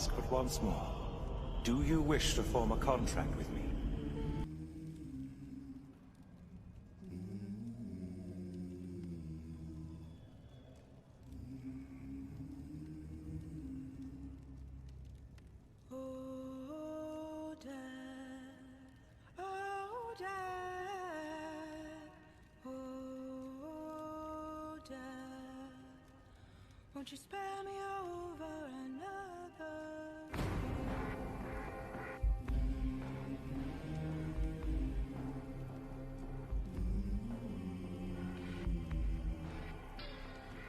ask but once more. Do you wish to form a contract with me? Oh, Dad. Oh, Dad. Oh, Dad. Won't you spare me over another?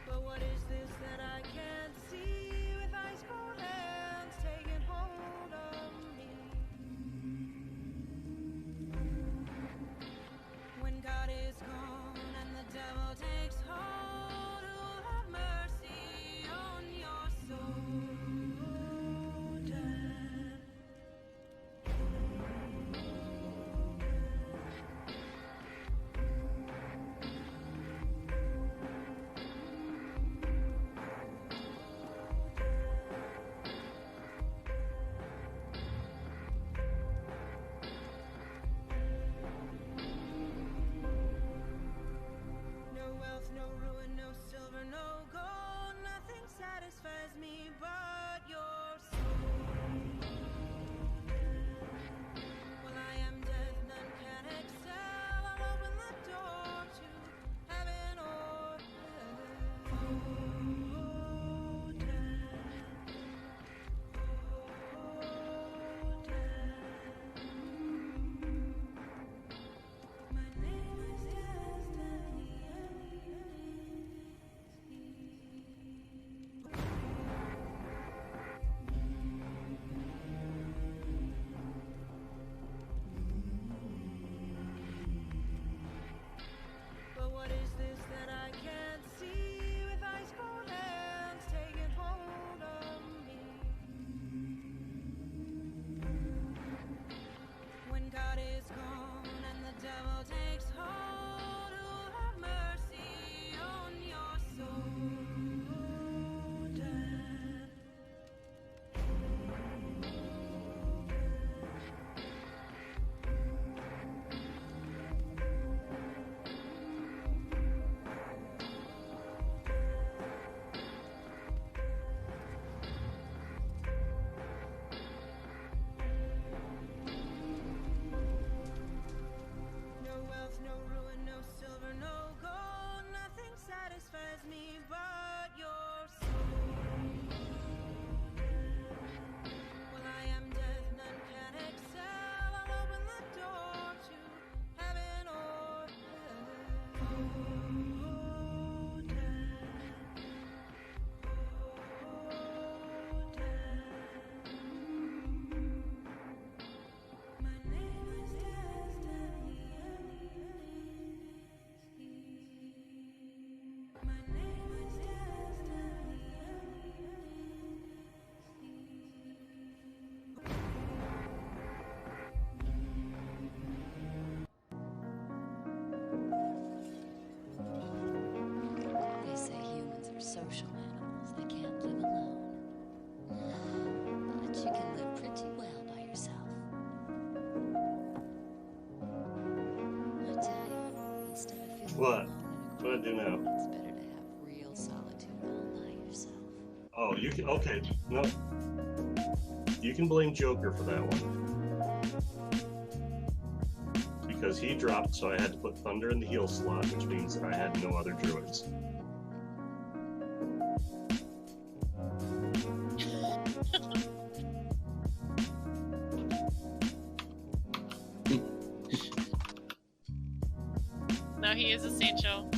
But what is this that I can't see with ice cold hands taking hold of me? When God is gone and the devil takes hold, who'll have mercy on your soul, Dad? No wealth, no ruin, no silver, no gold. Nothing satisfies me but your soul. Well, I am death, none can excel. I'll open the door to heaven or hell. Oh, Dad. Oh, Dad. My name is Destiny. But what is this that I can't see with ice cold hands taking hold of me? When God is gone and the devil takes hold, who'll have mercy on your soul, Dad? No wealth, no ruin, no silver, no gold. Nothing satisfies me but your soul. Well, I am death, none can excel. I'll open the door to heaven or hell. Oh, Dad. Oh, Dad. My name is Destiny. My name is Destiny. They say humans are social animals. They can't live alone. But you can live pretty well by yourself. I tell you, instead of feeling What? alone What do I do now? it's better to have real solitude all by yourself. Oh, you can. Okay, no. You can blame Joker for that one. Because he dropped, so I had to put Thunder in the heal slot, which means that I had no other druids. No, he is essential.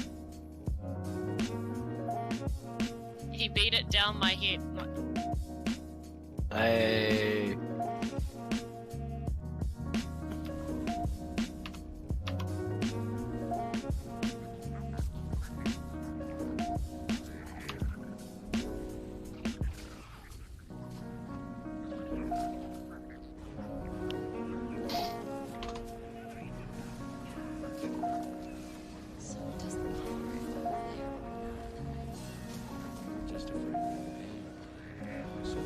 He beat it down my head. I So does the moderator over there. just afraid. So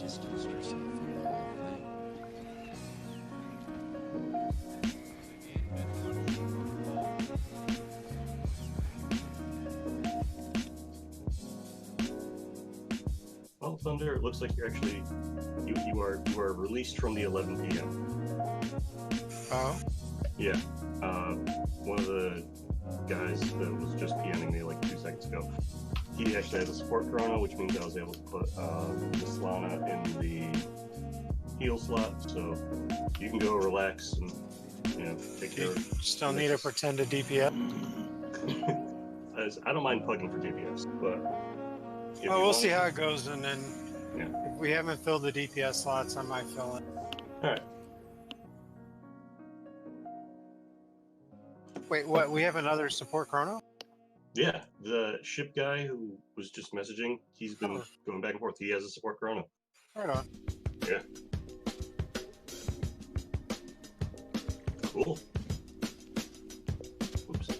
distance yourself from the whole thing. Well, Thunder, it looks like you're actually you are released from the 11 p.m. Oh, Yeah. One of the guys that was just PMing me like 2 seconds ago, he actually has a support chrono, which means I was able to put the Solana in the heal slot, so you can go relax and take care you of. still need to pretend to DPS. I don't mind plugging for DPS, but if Well, you we'll want- see how it goes, and then Yeah. if we haven't filled the DPS slots, I might fill it. All right. Wait, what? We have another support chrono? Yeah, the ship guy who was just messaging, he's been Oh. going back and forth. He has a support chrono. Right on. Yeah. Cool. Oops.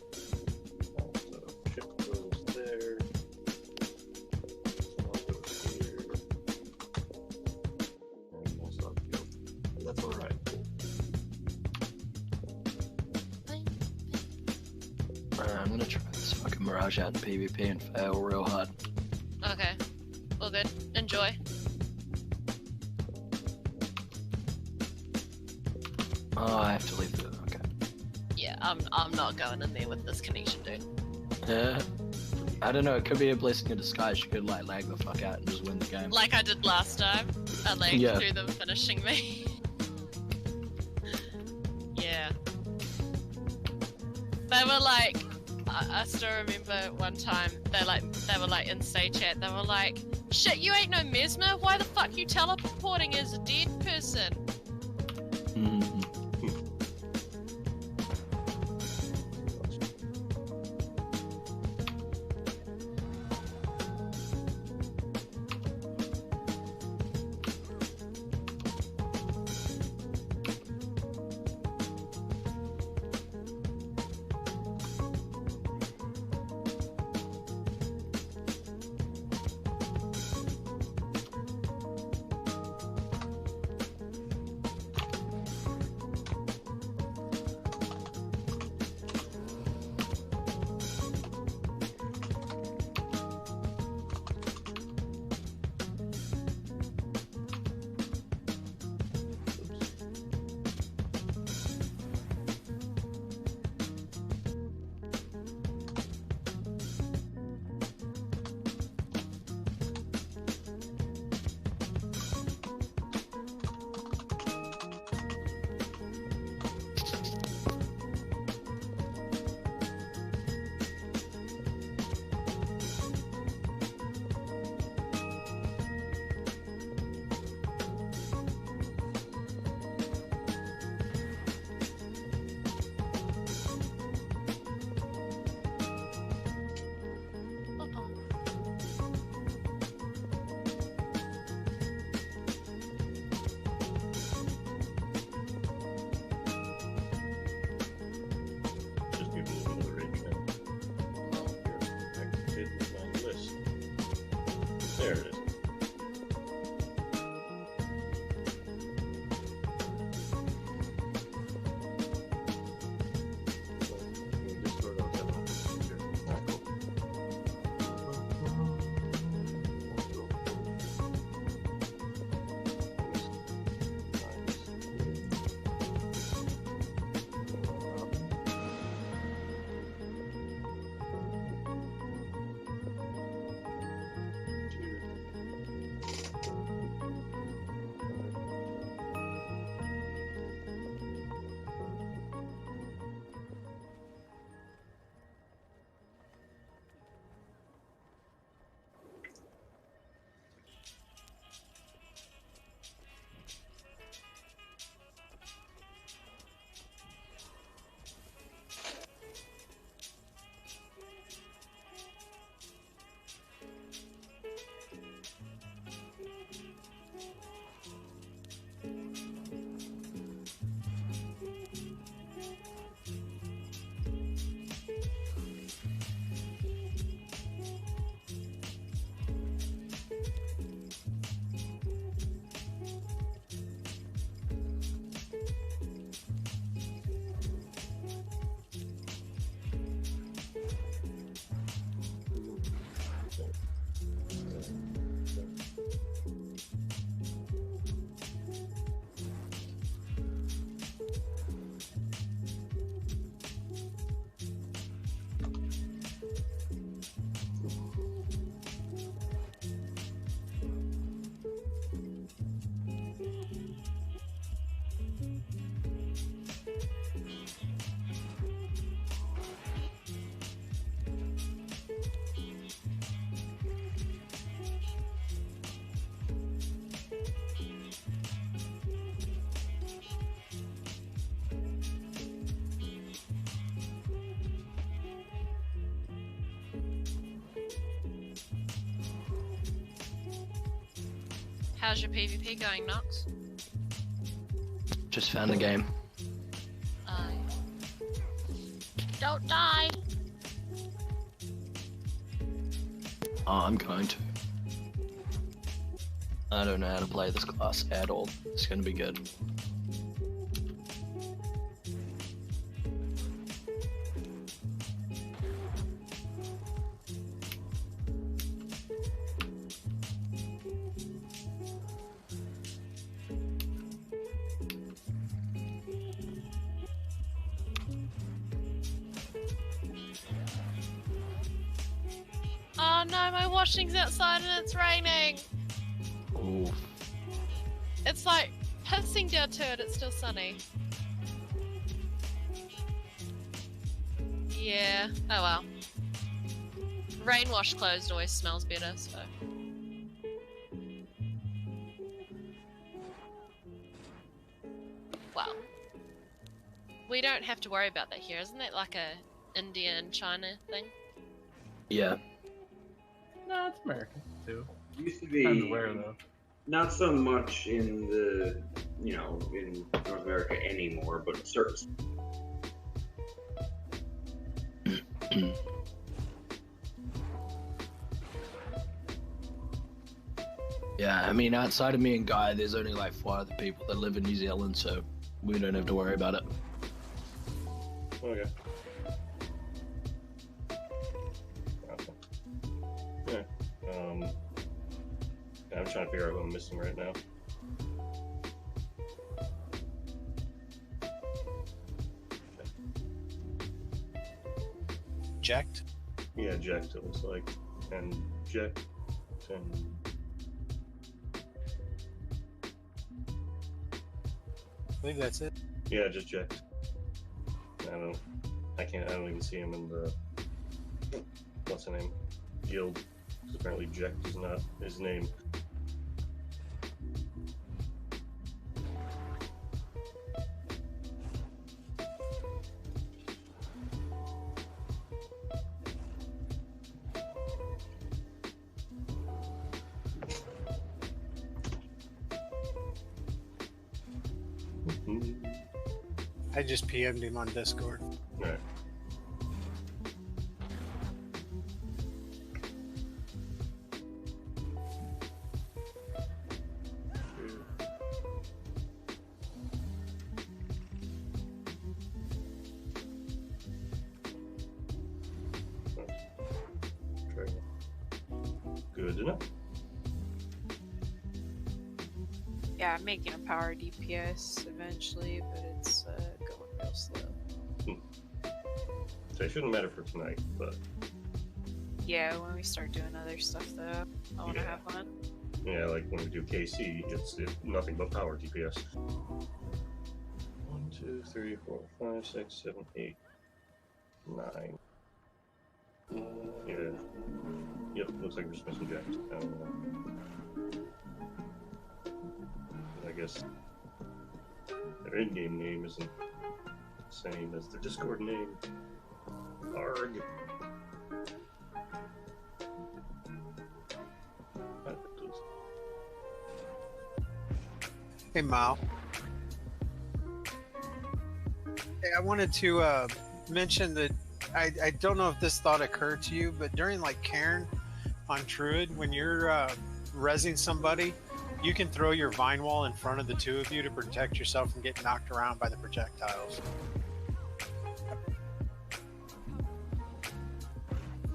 So ship goes there. Slot goes here. And we'll stop the field. That's all right. I'm gonna try this fucking Mirage out in PvP and fail real hard. Okay. Well, good. Enjoy. Oh, I have to leave the. Okay. Yeah, I'm not going in there with this connection, dude. Yeah. I don't know. It could be a blessing in disguise. You could like lag the fuck out and just win the game. Like I did last time. I lagged Yeah. through them finishing me. Yeah. They were like, I still remember one time they were like in stay chat. They were like, "Shit, you ain't no Mesmer. Why the fuck you teleporting as a dead person?" Mhm. Just give me another rage now. Here, activated my list. There it is. Discord, I was having a here. Alright, cool. How's your PvP going, Nox? Just found the game. Don't die! Oh, I'm going to. I don't know how to play this class at all. It's gonna be good. Oh no, my washing's outside and it's raining! Ooh. It's like pissing down to it, it's still sunny. Yeah, oh well. Rain wash closed always smells better, so. Well. We don't have to worry about that here, isn't that like a India and China thing? Yeah. No, it's American too. Used to Depends be where though. not so much in the, you know, in North America anymore, but certain. Yeah, I mean, outside of me and Guy, there's only like 4 other people that live in New Zealand, so we don't have to worry about it. Okay. Yeah. I'm trying to figure out who I'm missing right now. Eject. Yeah, Jacked, it looks like. And Jack and I believe that's it. yeah, just Jacked. I don't even see him in the what's the name? Guild. 'Cause apparently Jacked is not his name. I just PM'd him on Discord. Alright. Good enough. Yeah, I'm making a power DPS eventually, but it's going real slow. So it shouldn't matter for tonight, but Yeah, when we start doing other stuff though, I want to Yeah. have fun. yeah, like when we do KC, it's nothing but power DPS. 1, 2, 3, 4, 5, 6, 7, 8, 9. Yeah. Yep, looks like we're just missing Jack. I guess their in-game name isn't the same as their Discord name. Arg. Hey, Mao. Hey, I wanted to mention that I don't know if this thought occurred to you, but during like Cairn on Druid, when you're rezzing somebody, you can throw your vine wall in front of the two of you to protect yourself from getting knocked around by the projectiles.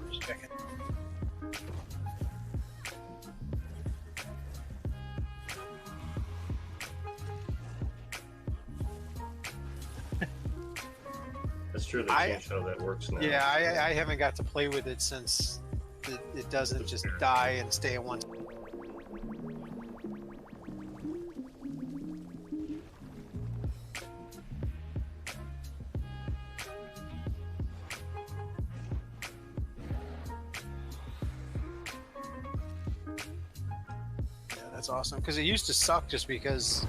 Just checking. That's true, they changed how that works now. Yeah, I haven't got to play with it since it doesn't just die and stay at one. Yeah, that's awesome because it used to suck just because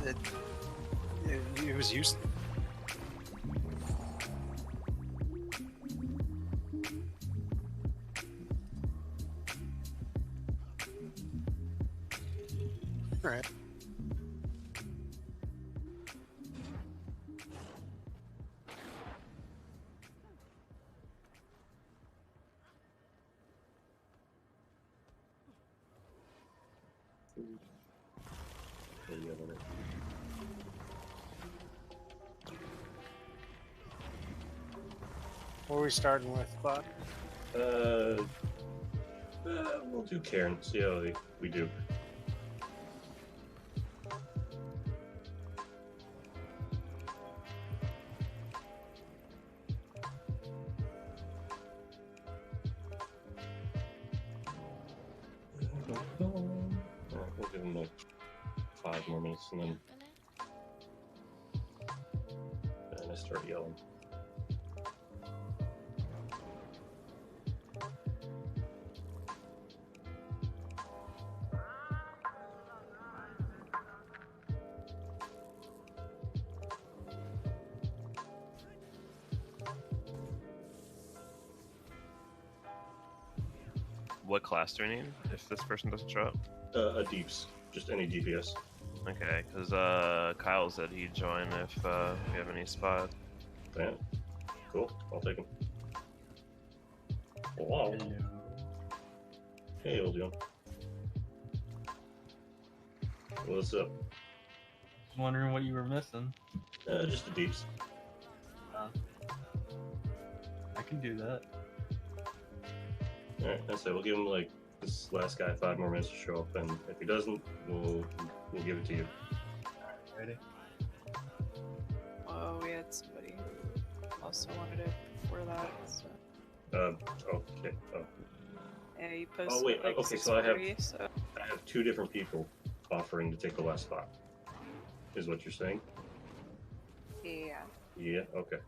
it was used. Right. There you go, there. What are we starting with, Claude? We'll do Karen. See how we do. We'll give him like 5 more minutes and then I start yelling. What class do we need if this person doesn't show up? A deeps, just any DPS. Okay, because Kyle said he'd join if we have any spot. Yeah, cool. I'll take him. Wow. Hey, old young. What's up? Just wondering what you were missing. Just the deeps. I can do that. Alright, that's it. We'll give him like this last guy 5 more minutes to show up, and if he doesn't, we'll give it to you. Ready? Oh, we had somebody who also wanted it before that. So. Okay. Oh. Yeah, you posted Wait. like Okay, so I have 6:30, so. 2 different people offering to take the last spot. Is what you're saying? Yeah. Yeah. Okay.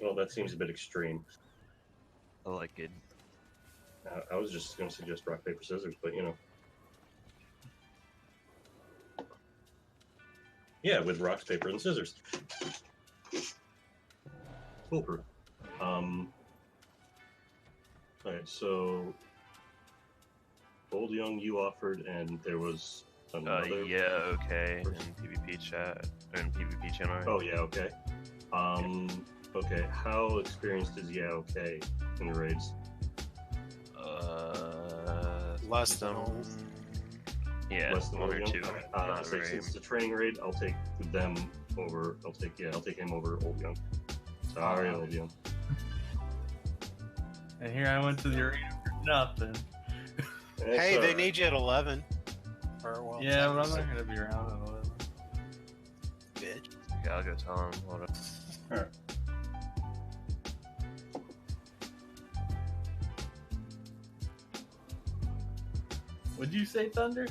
Well, that seems a bit extreme. I like it. I was just going to suggest rock, paper, scissors, but you know. Yeah, with rocks, paper, and scissors. Foolproof. Alright, so Old Young you offered, and there was another. Yeah, okay. In PvP chat, or in PvP channel. Right? Oh yeah, okay. Okay, how experienced is yeah okay in the raids? Less than Yeah, Less than 1 or 2. Okay. Not Since very. it's a training raid, I'll take them over. I'll take him over Old Young. Sorry, Old Young. And here I went to the arena for nothing. Hey, they need you at 11. Or, well, Yeah, 10, but I'm so- not gonna be around at 11. Bitch. Yeah, I'll go tell him. Hold up. Alright. What'd you say, Thunder?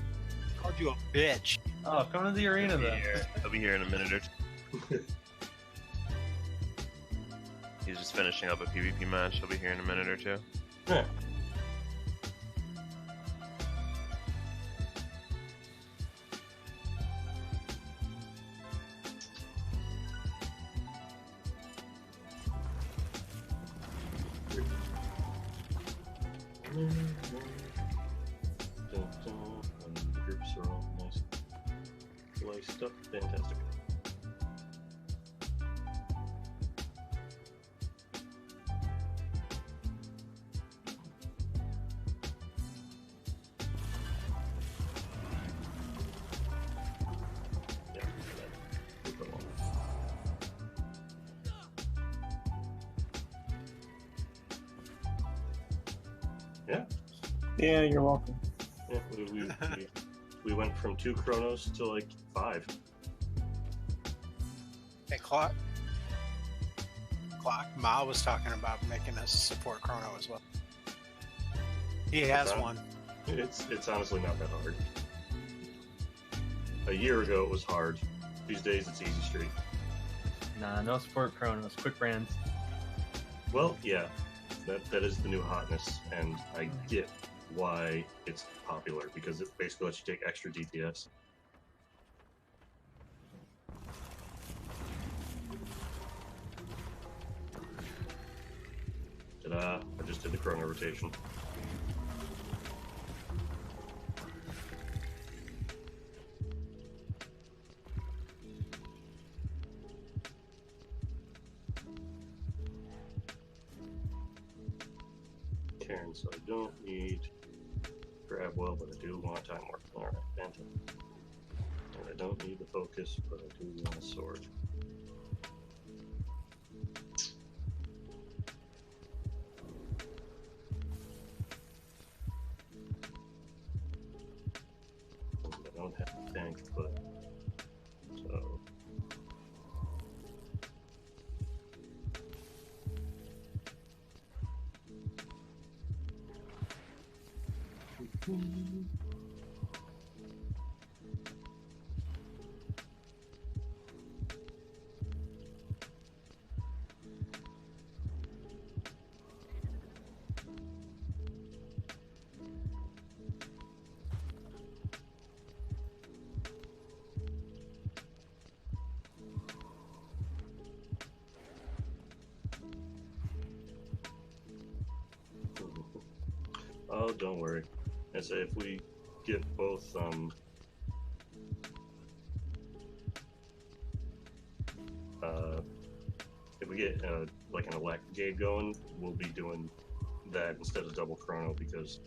Called you a bitch. Oh, come to the arena then. He'll be here in a minute or 2. He's just finishing up a PvP match. He'll be here in a minute or 2. Yeah. The groups are all nice, laced up, fantastic. Yeah, move them along. Yeah. Yeah, you're welcome. Yeah, we went from 2 chronos to like 5. Hey, Clock. Ma was talking about making us a support chrono as well. He has one. It's honestly not that hard. A year ago it was hard. These days it's easy street. Nah, no support chronos. Quick brands. Well, yeah, that is the new hotness, and I get why it's popular because it basically lets you take extra DPS. Ta-da! I just did the chrono rotation. Cairn, so I don't need Grabwell, but I do want Time Warp. Alright, Phantom. And I don't need the Focus, but I do want a Sword. I don't have a tank, but so. Oh, don't worry. I say if we get both, if we get like an Electric Gate going, we'll be doing that instead of double chrono because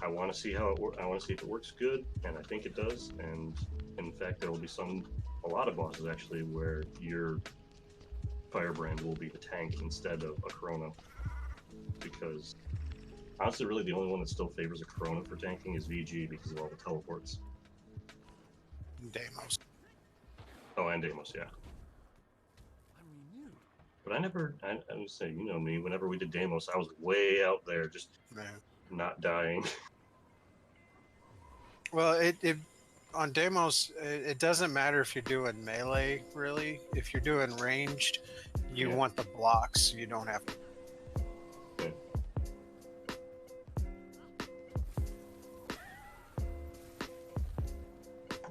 I want to see how it works. I want to see if it works good, and I think it does. And in fact, there will be a lot of bosses actually where your Firebrand will be the tank instead of a chrono because. Honestly, really, the only one that still favors a Chrono for tanking is VG because of all the teleports. Deimos. Oh, and Deimos, yeah. But I would say, you know me, whenever we did Deimos, I was way out there, just not dying. Well, it on Deimos, it doesn't matter if you're doing melee, really. If you're doing ranged, you want the blocks. You don't have to.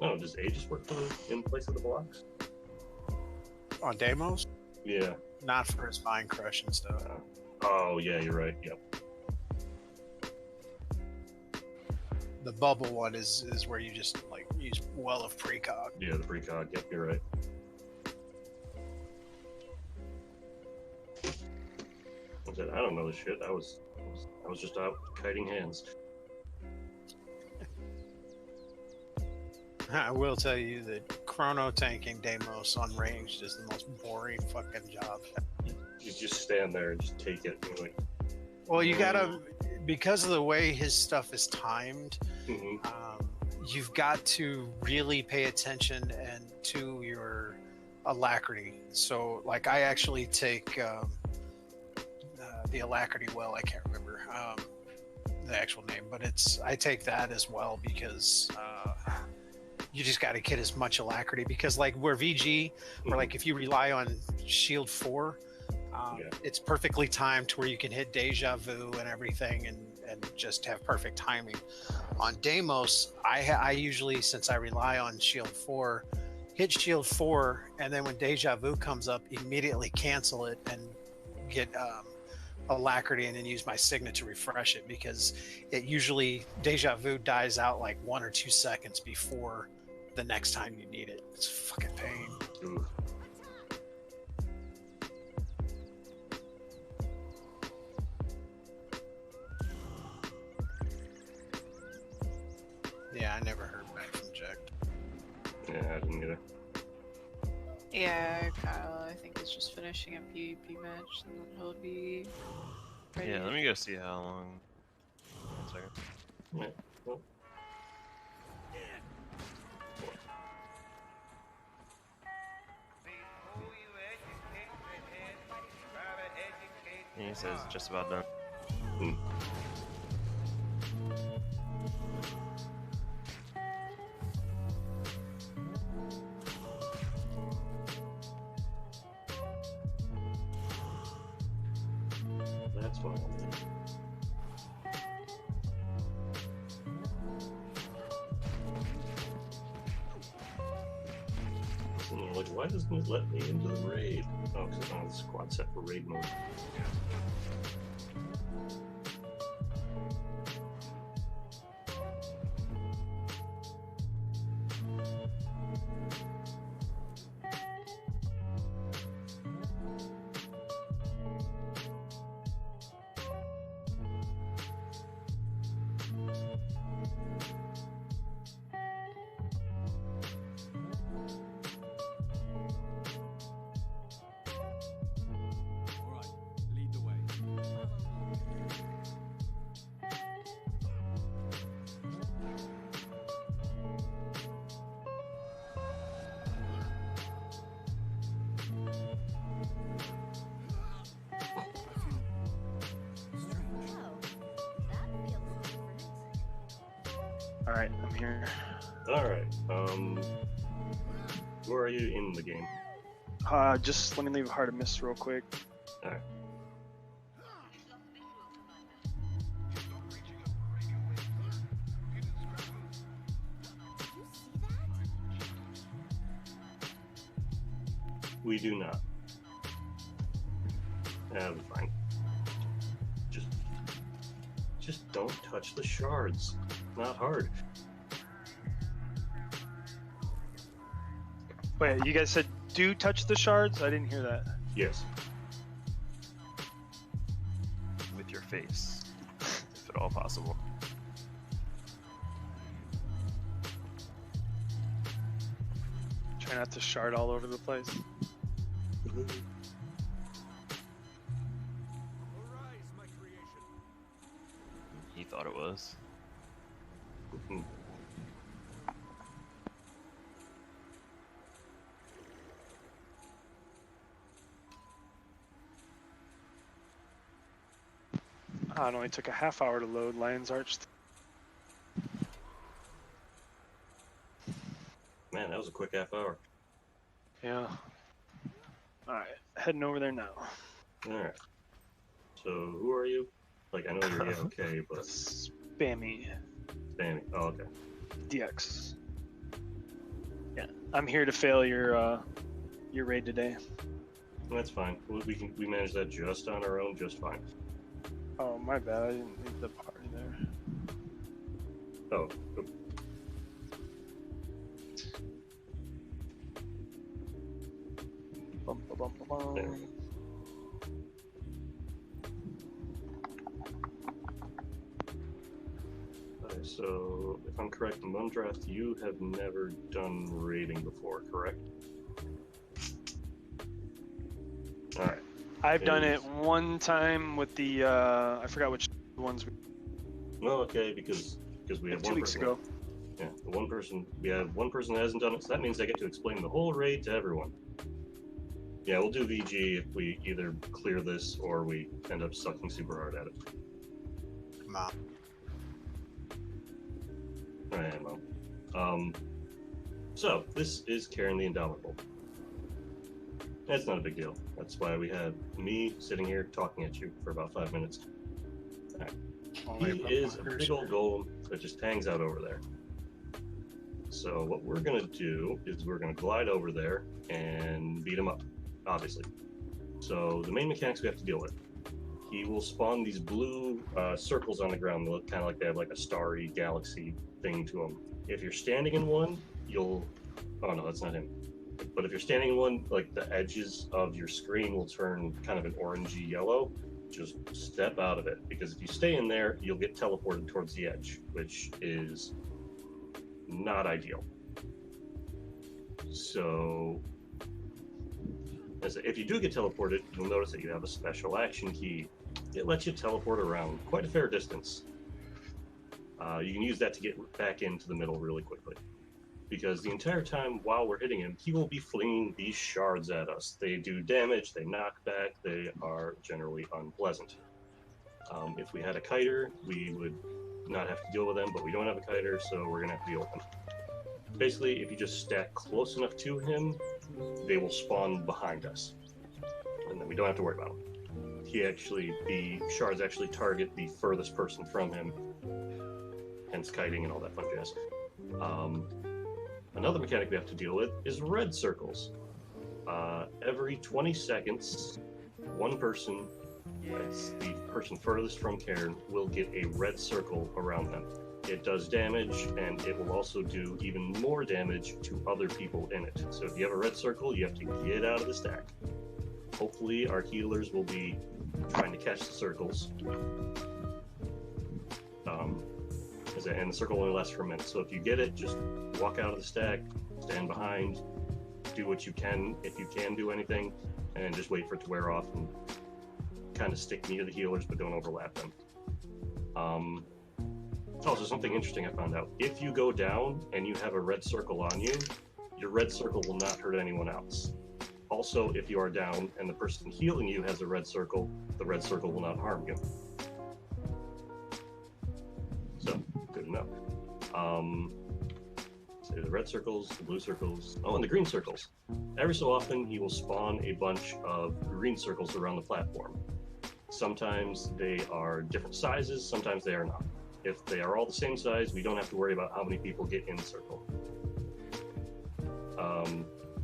Oh, does Aegis work in place of the blocks? On Deimos? Yeah. Not for his Mind Crush and stuff. Oh, yeah, you're right. Yep. The bubble one is where you just like use Well of Precog. Yeah, the precog. Yep, you're right. I don't know this shit. I was just out kiting hands. I will tell you that chrono tanking Deimos on ranged is the most boring fucking job. You just stand there and just take it. And you're like, well, you gotta, because of the way his stuff is timed, you've got to really pay attention and to your alacrity. So, like, I actually take the alacrity well. I can't remember the actual name, but I take that as well because. You just got to get as much alacrity because like where VG or like if you rely on shield 4 it's perfectly timed to where you can hit deja vu and everything and just have perfect timing. On Deimos I usually, since I rely on shield 4, hit shield 4 and then when deja vu comes up immediately cancel it and get alacrity and then use my signet to refresh it because it usually deja vu dies out like 1 or 2 seconds before the next time you need it. It's fucking pain. Ooh. Yeah, I never heard back from Jack. Yeah, I didn't either. Yeah, Kyle, I think is just finishing a PvP match, and then he'll be ready. Yeah, let me go see how long. 1 second. Yeah. Well. He says just about done. That's fine. Like, why doesn't it let me into the raid? Oh, because it's on the squad set for raid mode. All right, I'm here. All right. Where are you in the game? Just let me leave Heart of Mist real quick. All right. We do not. That'll be fine. Just don't touch the shards. Not hard. Wait, you guys said do touch the shards? I didn't hear that. Yes. With your face, if at all possible. Try not to shard all over the place. He thought it was. It only took a half hour to load Lion's Arch. Man, that was a quick half hour. Yeah. Alright, heading over there now. Alright. So, who are you? Like, I know you're okay, but... Spammy. Spammy. Oh, okay. DX. Yeah, I'm here to fail your raid today. That's fine. We managed that just on our own, just fine. Oh, my bad. I didn't leave the party there. Oh. Bum, ba, bum, ba, bum. There we go. Okay, so, if I'm correct, Mundrath, you have never done raiding before, correct? Alright. I've done it one time with the, I forgot which ones we... Well, okay, because we have 2 one weeks person. ago. Yeah, we have one person that hasn't done it, so that means I get to explain the whole raid to everyone. Yeah, we'll do VG if we either clear this or we end up sucking super hard at it. Come on. Alright, Mom. So, this is Karen the Indomitable. That's not a big deal. That's why we have me sitting here talking at you for about 5 minutes. Alright. He is a big old golem that just hangs out over there. So what we're going to do is we're going to glide over there and beat him up, obviously. So the main mechanics we have to deal with. He will spawn these blue circles on the ground that look kind of like they have like a starry galaxy thing to them. If you're standing in one, you'll... Oh no, that's not him. But if you're standing in one, like the edges of your screen will turn kind of an orangey yellow. Just step out of it, because if you stay in there, you'll get teleported towards the edge, which is not ideal. So, if you do get teleported, you'll notice that you have a special action key. It lets you teleport around quite a fair distance. You can use that to get back into the middle really quickly. Because the entire time while we're hitting him, he will be flinging these shards at us. They do damage, they knock back, they are generally unpleasant. If we had a kiter, we would not have to deal with them, but we don't have a kiter, so we're going to have to deal with them. Basically, if you just stack close enough to him, they will spawn behind us. And then we don't have to worry about them. The shards actually target the furthest person from him, hence kiting and all that fun jazz. Another mechanic we have to deal with is red circles. Every 20 seconds, one person, that's the person furthest from Cairn, will get a red circle around them. It does damage, and it will also do even more damage to other people in it. So if you have a red circle, you have to get out of the stack. Hopefully our healers will be trying to catch the circles. And the circle only lasts for a minute. So if you get it, just walk out of the stack, stand behind, do what you can if you can do anything, and just wait for it to wear off and kind of stick near the healers, but don't overlap them. Also, something interesting I found out. If you go down and you have a red circle on you, your red circle will not hurt anyone else. Also, if you are down and the person healing you has a red circle, the red circle will not harm you. So, good enough. So the red circles, the blue circles, and the green circles. Every so often, he will spawn a bunch of green circles around the platform. Sometimes they are different sizes, sometimes they are not. If they are all the same size, we don't have to worry about how many people get in the circle.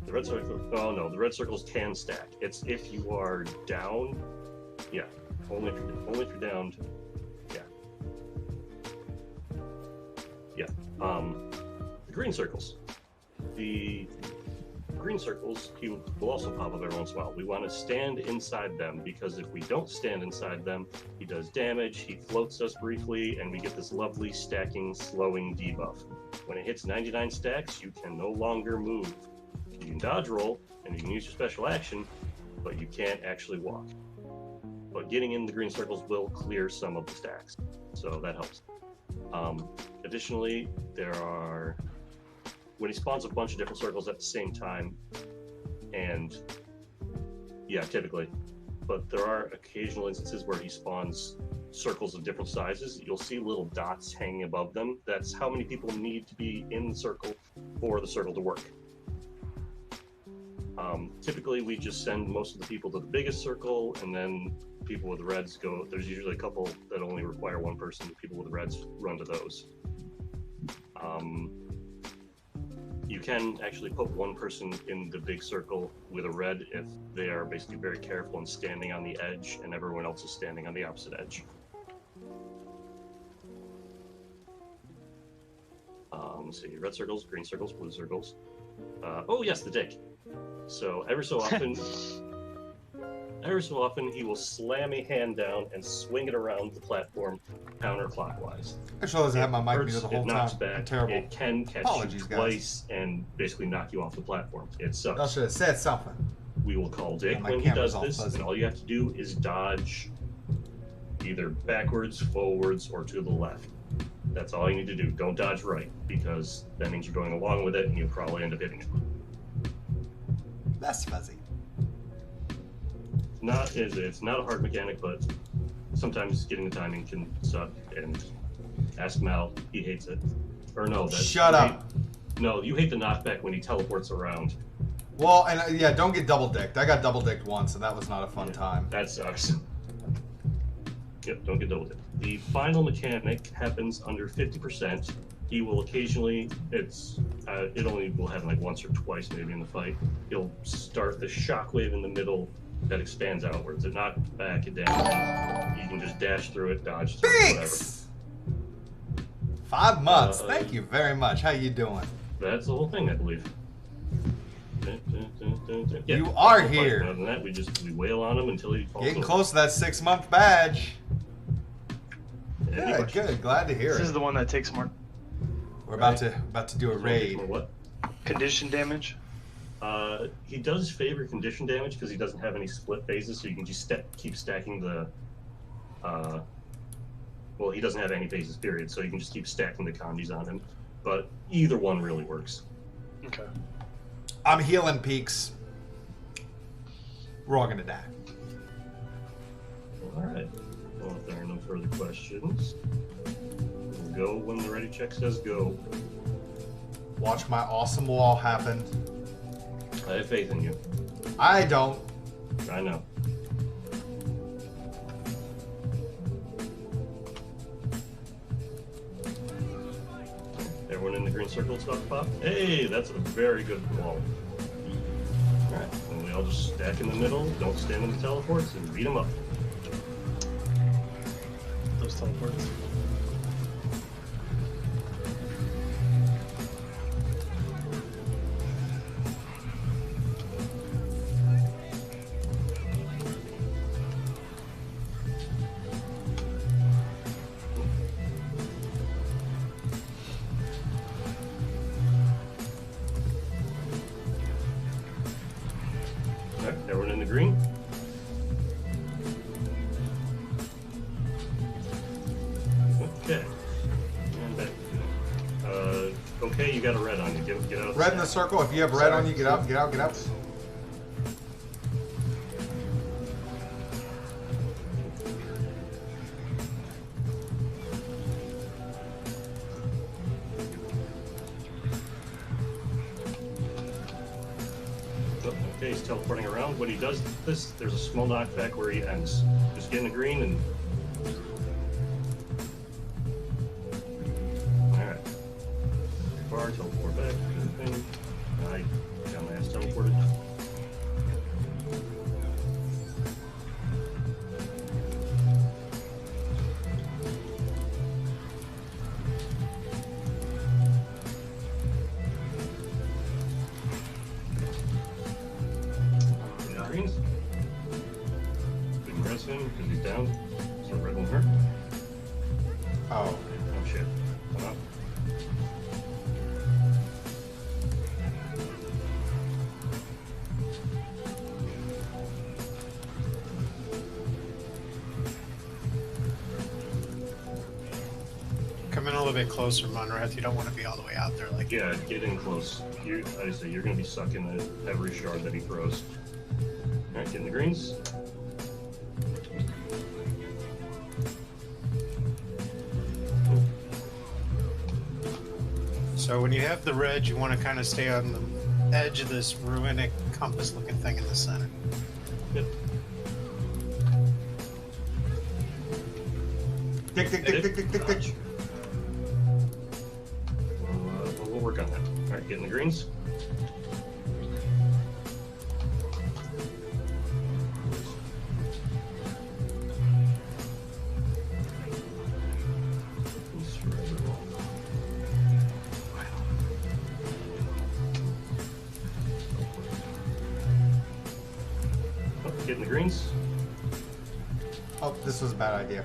The red circle, the red circles can stack. It's if you are down, yeah, only if you're down, yeah. Yeah, the green circles. The green circles, he will also pop up every once in a while. We want to stand inside them because if we don't stand inside them, he does damage, he floats us briefly, and we get this lovely stacking, slowing debuff. When it hits 99 stacks, you can no longer move. You can dodge roll, and you can use your special action, but you can't actually walk. But getting in the green circles will clear some of the stacks, so that helps. Additionally, when he spawns a bunch of different circles at the same time, and yeah, typically, but there are occasional instances where he spawns circles of different sizes. You'll see little dots hanging above them. That's how many people need to be in the circle for the circle to work. Typically, we just send most of the people to the biggest circle, and then people with reds go. There's usually a couple that only require one person. People with reds run to those. You can actually put one person in the big circle with a red if they are basically very careful and standing on the edge, and everyone else is standing on the opposite edge. Let's see, red circles, green circles, blue circles. Oh yes, the dick. So every so often he will slam a hand down and swing it around the platform counterclockwise. I should have my mic Hurts, muted the whole it knocks time. back. Terrible. It can catch Apologies, you guys. twice and basically knock you off the platform. It sucks. I should have said something. We will call Dick Yeah, my when he camera's does all this, fuzzy. and all you have to do is dodge either backwards, forwards, or to the left. That's all you need to do. Don't dodge right, because that means you're going along with it, and you'll probably end up hitting it. That's fuzzy. It's not a hard mechanic, but sometimes getting the timing can suck. And ask Mal, he hates it. Or no, Shut up. No, you hate the knockback when he teleports around. Well, and yeah, don't get double dicked. I got double dicked once, and that was not a fun time. That sucks. Yep, don't get double dipped. The final mechanic happens under 50%. He will occasionally, it only will happen like once or twice maybe in the fight. He'll start the shockwave in the middle that expands outwards. It knocks back, it down. You can just dash through it, dodge through it, whatever. 5 months. Thank you very much. How you doing? That's the whole thing, I believe. Yeah, You are no fight. here. Other than that, we wail on him until he falls Getting over. close to that 6-month badge. Any Good, questions? good. Glad to hear This it. is the one that takes more We're about to do a raid. What? condition damage. He does favor condition damage because he doesn't have any split phases, so you can just keep stacking the. Well, he doesn't have any phases, period, so you can just keep stacking the condies on him. But either one really works. Okay. I'm healing peaks. We're all gonna die. All right. Well, if there are no further questions, we'll go when the ready check says go. Watch my awesome wall happen. I have faith in you. I don't. I know. Everyone in the green circle stuff pop? Hey, that's a very good wall. Alright, and we all just stack in the middle, don't stand in the teleports, and beat them up. Those teleports. Alright, everyone in the green? Okay. And back. Okay, you got a red on you. Get out. Red in the circle. If you have red on you, get out, get out, get out. he's teleporting around. When he does this, there's a small knockback where he ends. Just get in the green and... Alright. Bar, teleport back. I got my ass teleported. Greens. We can press him because he's down. So red won't hurt. Oh. Oh shit. Hold on. Come in a little bit closer, Monrath. You don't want to be all the way out there like. Yeah, get in close. I say you're going to be sucking at every shard that he throws. Alright, get in the greens. So when you have the red, you want to kind of stay on the edge of this ruinic compass-looking thing in the center. Yep. Tick, tick, tick, tick, tick, tick, tick. We'll work on that. Alright, get in the greens. Get in the greens. Oh, this was a bad idea.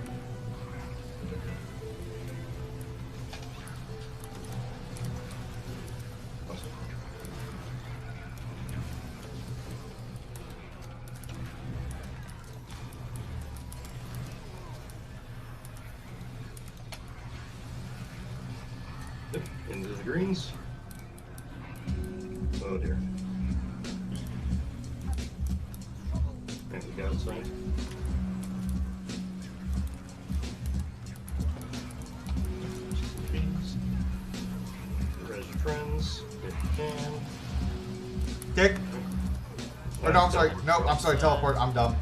Yep, into the greens. Oh dear. And we got outside. Res your friends if you can. Dick. Or no, I'm sorry. No, I'm sorry. Teleport. I'm dumb.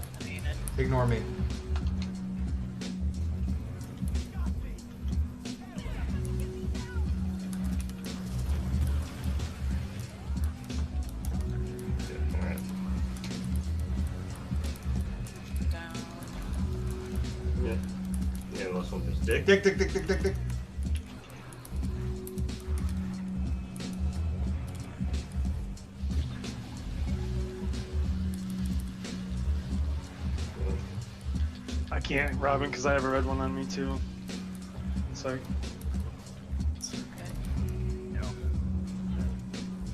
Ignore me. Yeah. Yeah, the last one is Dick. Dick, dick, dick, dick, dick, dick. I can't, Robin, because I have a red one on me too. Sorry.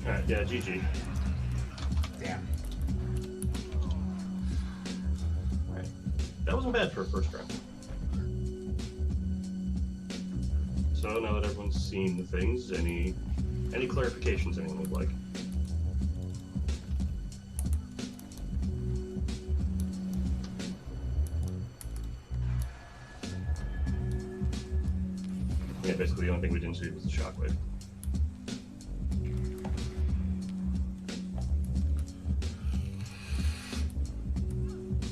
Alright, yeah, GG. Damn. Alright. That wasn't bad for a first round. So now that everyone's seen the things, any clarifications anyone would like? Yeah, basically the only thing we didn't see was the shockwave.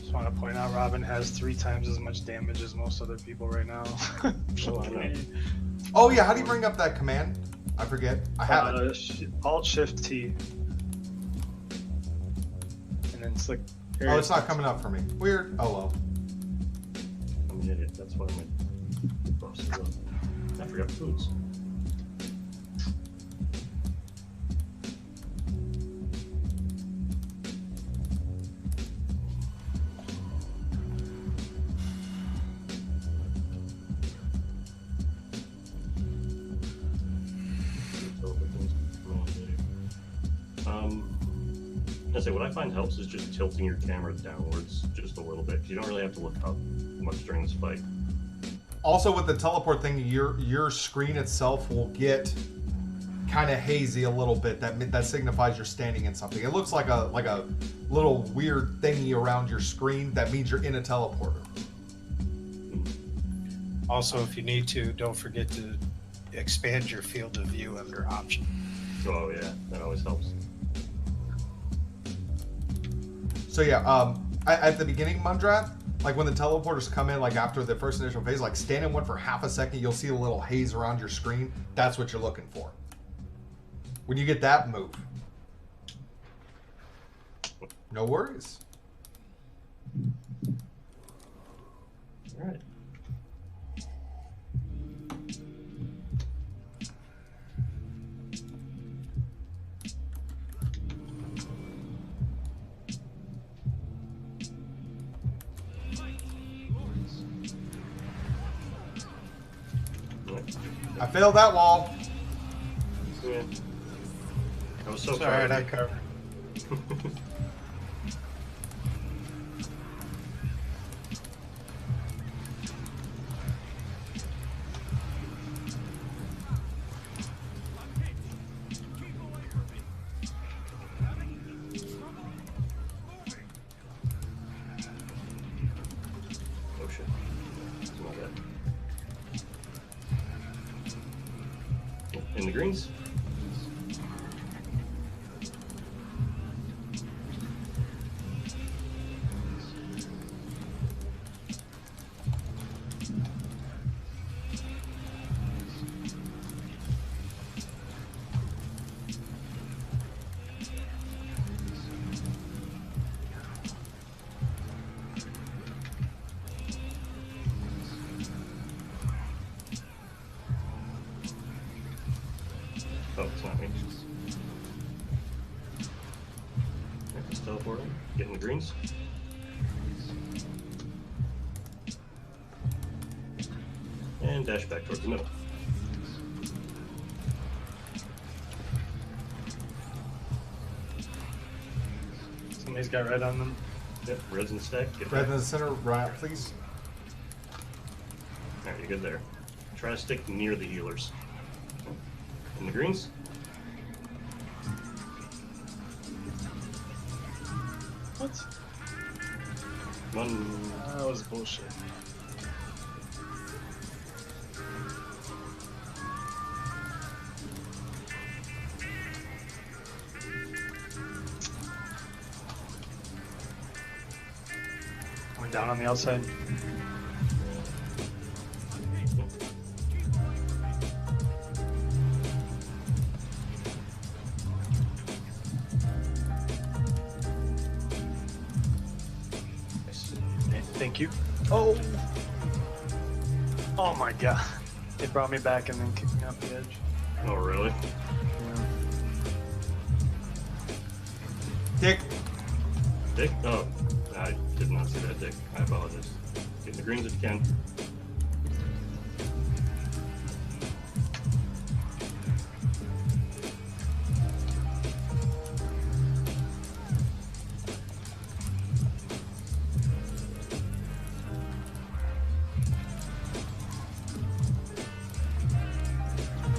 Just want to point out Robin has 3 times as much damage as most other people right now. Oh, I know. Oh yeah, how do you bring up that command? I forget. I have it. Alt Shift T. And then it's like. Oh, it's not coming up for me. Weird. Oh well. I'm an idiot. That's why my buffs are low. I forgot foods. I say what I find helps is just tilting your camera downwards just a little bit. You don't really have to look up much during this fight. Also, with the teleport thing, your screen itself will get kind of hazy a little bit. That signifies you're standing in something. It looks like a little weird thingy around your screen. That means you're in a teleporter. Also, if you need to, don't forget to expand your field of view under option. Oh yeah, that always helps. So yeah, at the beginning, Mundrath, like when the teleporters come in, like after the first initial phase, like stand in one for half a second, you'll see a little haze around your screen. That's what you're looking for. When you get that, move. No worries. All right. I failed that wall. Yeah. I was so It's alright, proud. I covered. Oh shit. It's not that. In the greens. Oh, it's not me. Let's teleport him. Get in the greens. And dash back towards the middle. Somebody's got red on them. Yep, red's in the stack. Get Red back. in the center, right, please. Alright, you're good there. Try to stick near the healers. In the greens. What? One. That was bullshit. We're down on the outside. Okay, thank you. Oh! Oh my god. It brought me back and then kicked me off the edge. Oh, really? Dick. Dick? Oh, I did not see that, Dick. I apologize. Get in the greens if you can.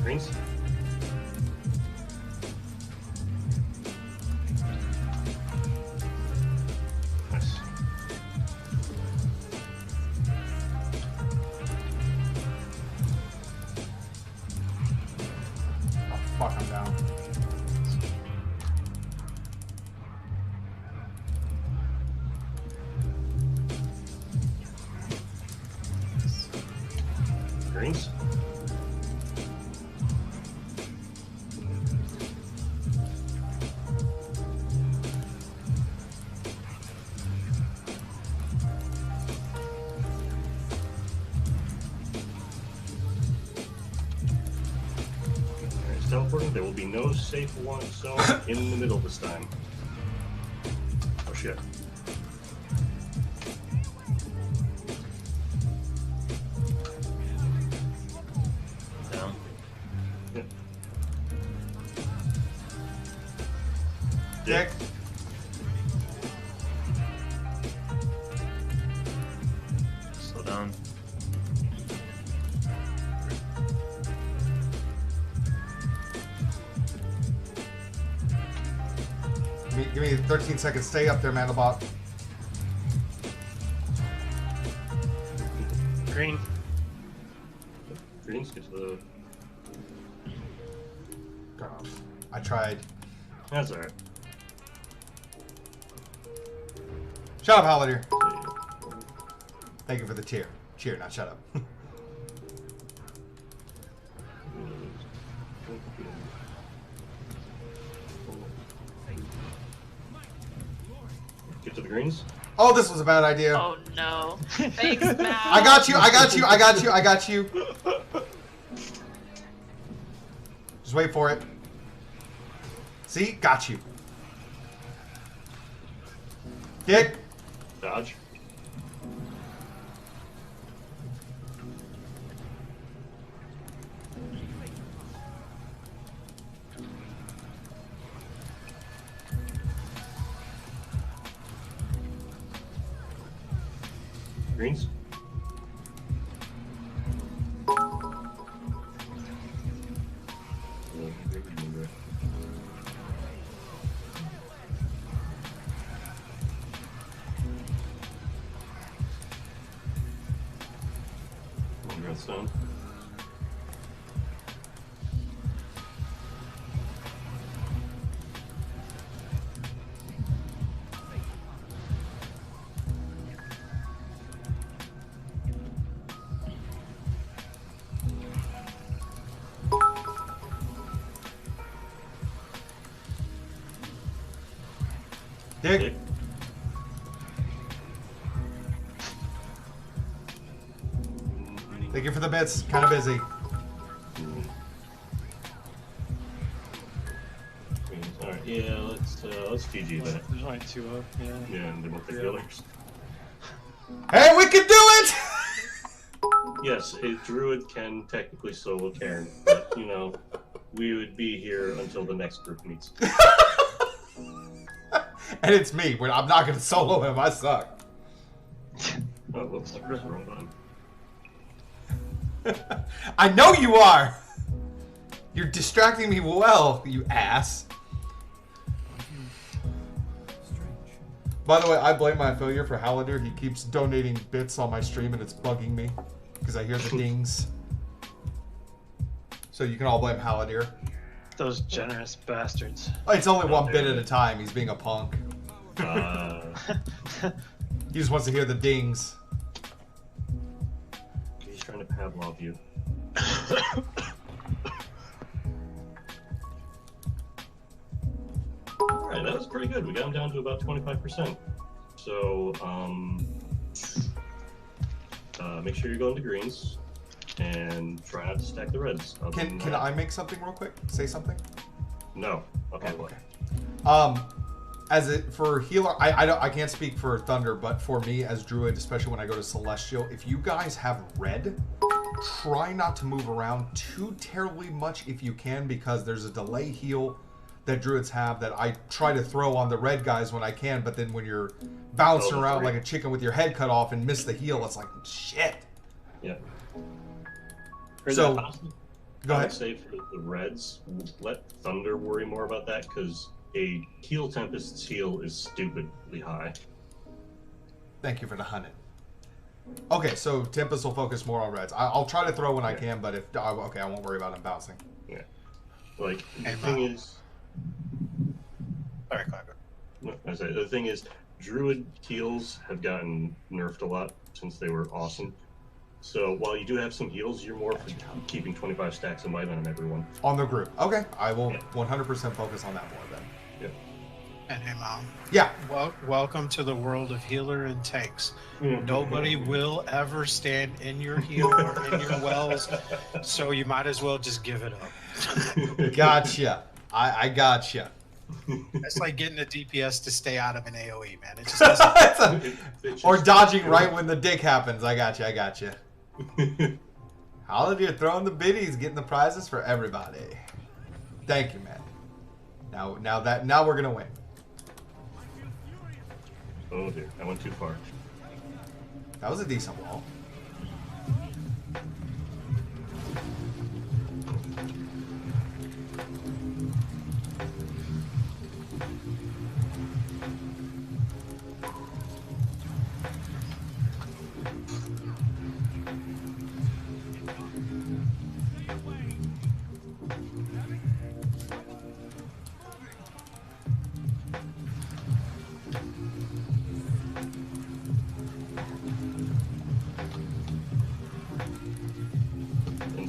Greens? Nice. Oh, fuck, I'm down. Greens? Alright, it's teleporting. There will be no safe zone in the middle this time. Oh shit. Down. Yep. Dick. Slow down. Give me 13 seconds. Stay up there, Mandelbot. Green. Greens, get to the. God, I tried. That's alright. Shut up, Holiday. Thank you for the cheer. Cheer, not shut up. Get to the greens. Oh, this was a bad idea. Oh no. Thanks, Mal. I got you. I got you. I got you. I got you. Just wait for it. See? Got you. Kick. Dodge. Greens. Redstone. Dick. Thank you for the bits. Kind of busy. Alright, yeah, let's GG that. There's only 2 up, yeah. Yeah, and they're both the healers. Hey, we can do it! Yes, a druid can technically solo Cairn, but you know, we would be here until the next group meets. And it's me. I'm not going to solo him. I suck. Oh, looks like we're wrong button. I know you are! You're distracting me well, you ass. By the way, I blame my failure for Haladir. He keeps donating bits on my stream and it's bugging me. Because I hear the dings. So you can all blame Haladir. Those generous bastards. Oh, it's only one bit at a time. He's being a punk. He just wants to hear the dings. He's trying to Pavlov you. Alright, that was pretty good. We got him down to about 25%. So, make sure you're going to greens. And try not to stack the reds. Can I make something real quick? Say something? No. Okay, Oh, what? As it for healer, I can't speak for Thunder, but for me as Druid, especially when I go to Celestial, if you guys have red, try not to move around too terribly much if you can, because there's a delay heal that Druids have that I try to throw on the red guys when I can, but then when you're bouncing around like a chicken with your head cut off and miss the heal, it's like, shit. Yeah. So, go I ahead. would say for the reds, let Thunder worry more about that, because a heal Tempest's heal is stupidly high. Thank you for the 100. Okay, so Tempest will focus more on reds. I'll try to throw when I can, but if okay, I won't worry about him bouncing. Yeah. Like, the thing is... Alright, Clive. The thing is, Druid heals have gotten nerfed a lot since they were awesome. So while you do have some heals, you're more for keeping 25 stacks of might on everyone. On the group. Okay, I will 100% focus on that more then. Yeah. And hey, Mom. Yeah. Welcome to the world of healer and tanks. Mhm. Nobody will ever stand in your heal or in your wells, so you might as well just give it up. Gotcha. I gotcha. It's like getting a DPS to stay out of an AoE, man. It just doesn't. Or dodging right when the dick happens. I gotcha. I gotcha. Holiday, you're throwing the biddies, getting the prizes for everybody. Thank you, man. Now we're gonna win. Oh dear, I went too far. That was a decent wall.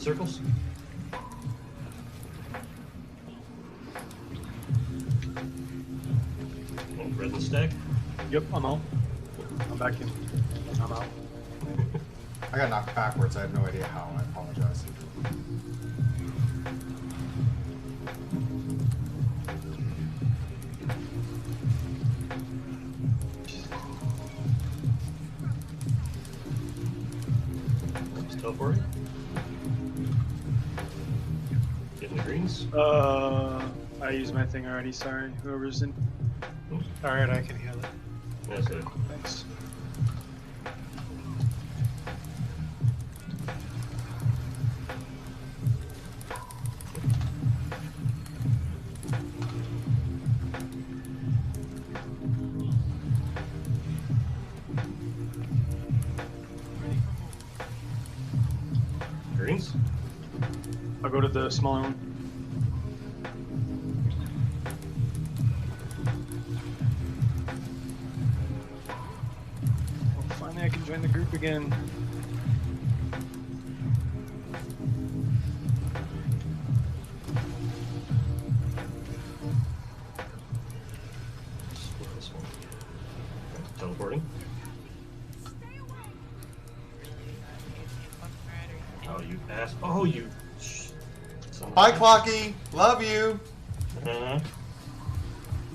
circles. Oh, resin stack. Yep, I'm out. I'm back in. I'm out. I got knocked backwards. I have no idea how. I apologize. Just teleporting. Getting the greens. I used my thing already. Sorry, whoever's in. Alright, I can heal it. That's it. Thanks. Greens. I'll go to the smaller one. Well, finally, I can join the group again. Split this one. Teleporting. Oh, you ass. Oh, you. Bye, Clocky. Love you. You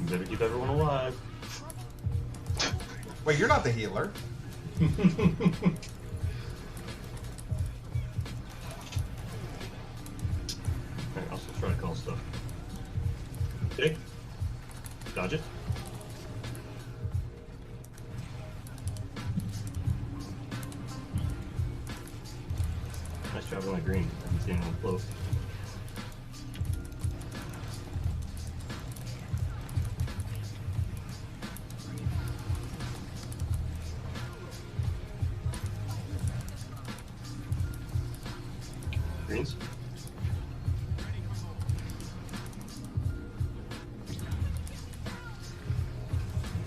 better keep everyone alive. Wait, you're not the healer. Alright, I'll still try to call stuff. Okay. Dodge it. Nice job on my green. I'm seeing one float. Greens.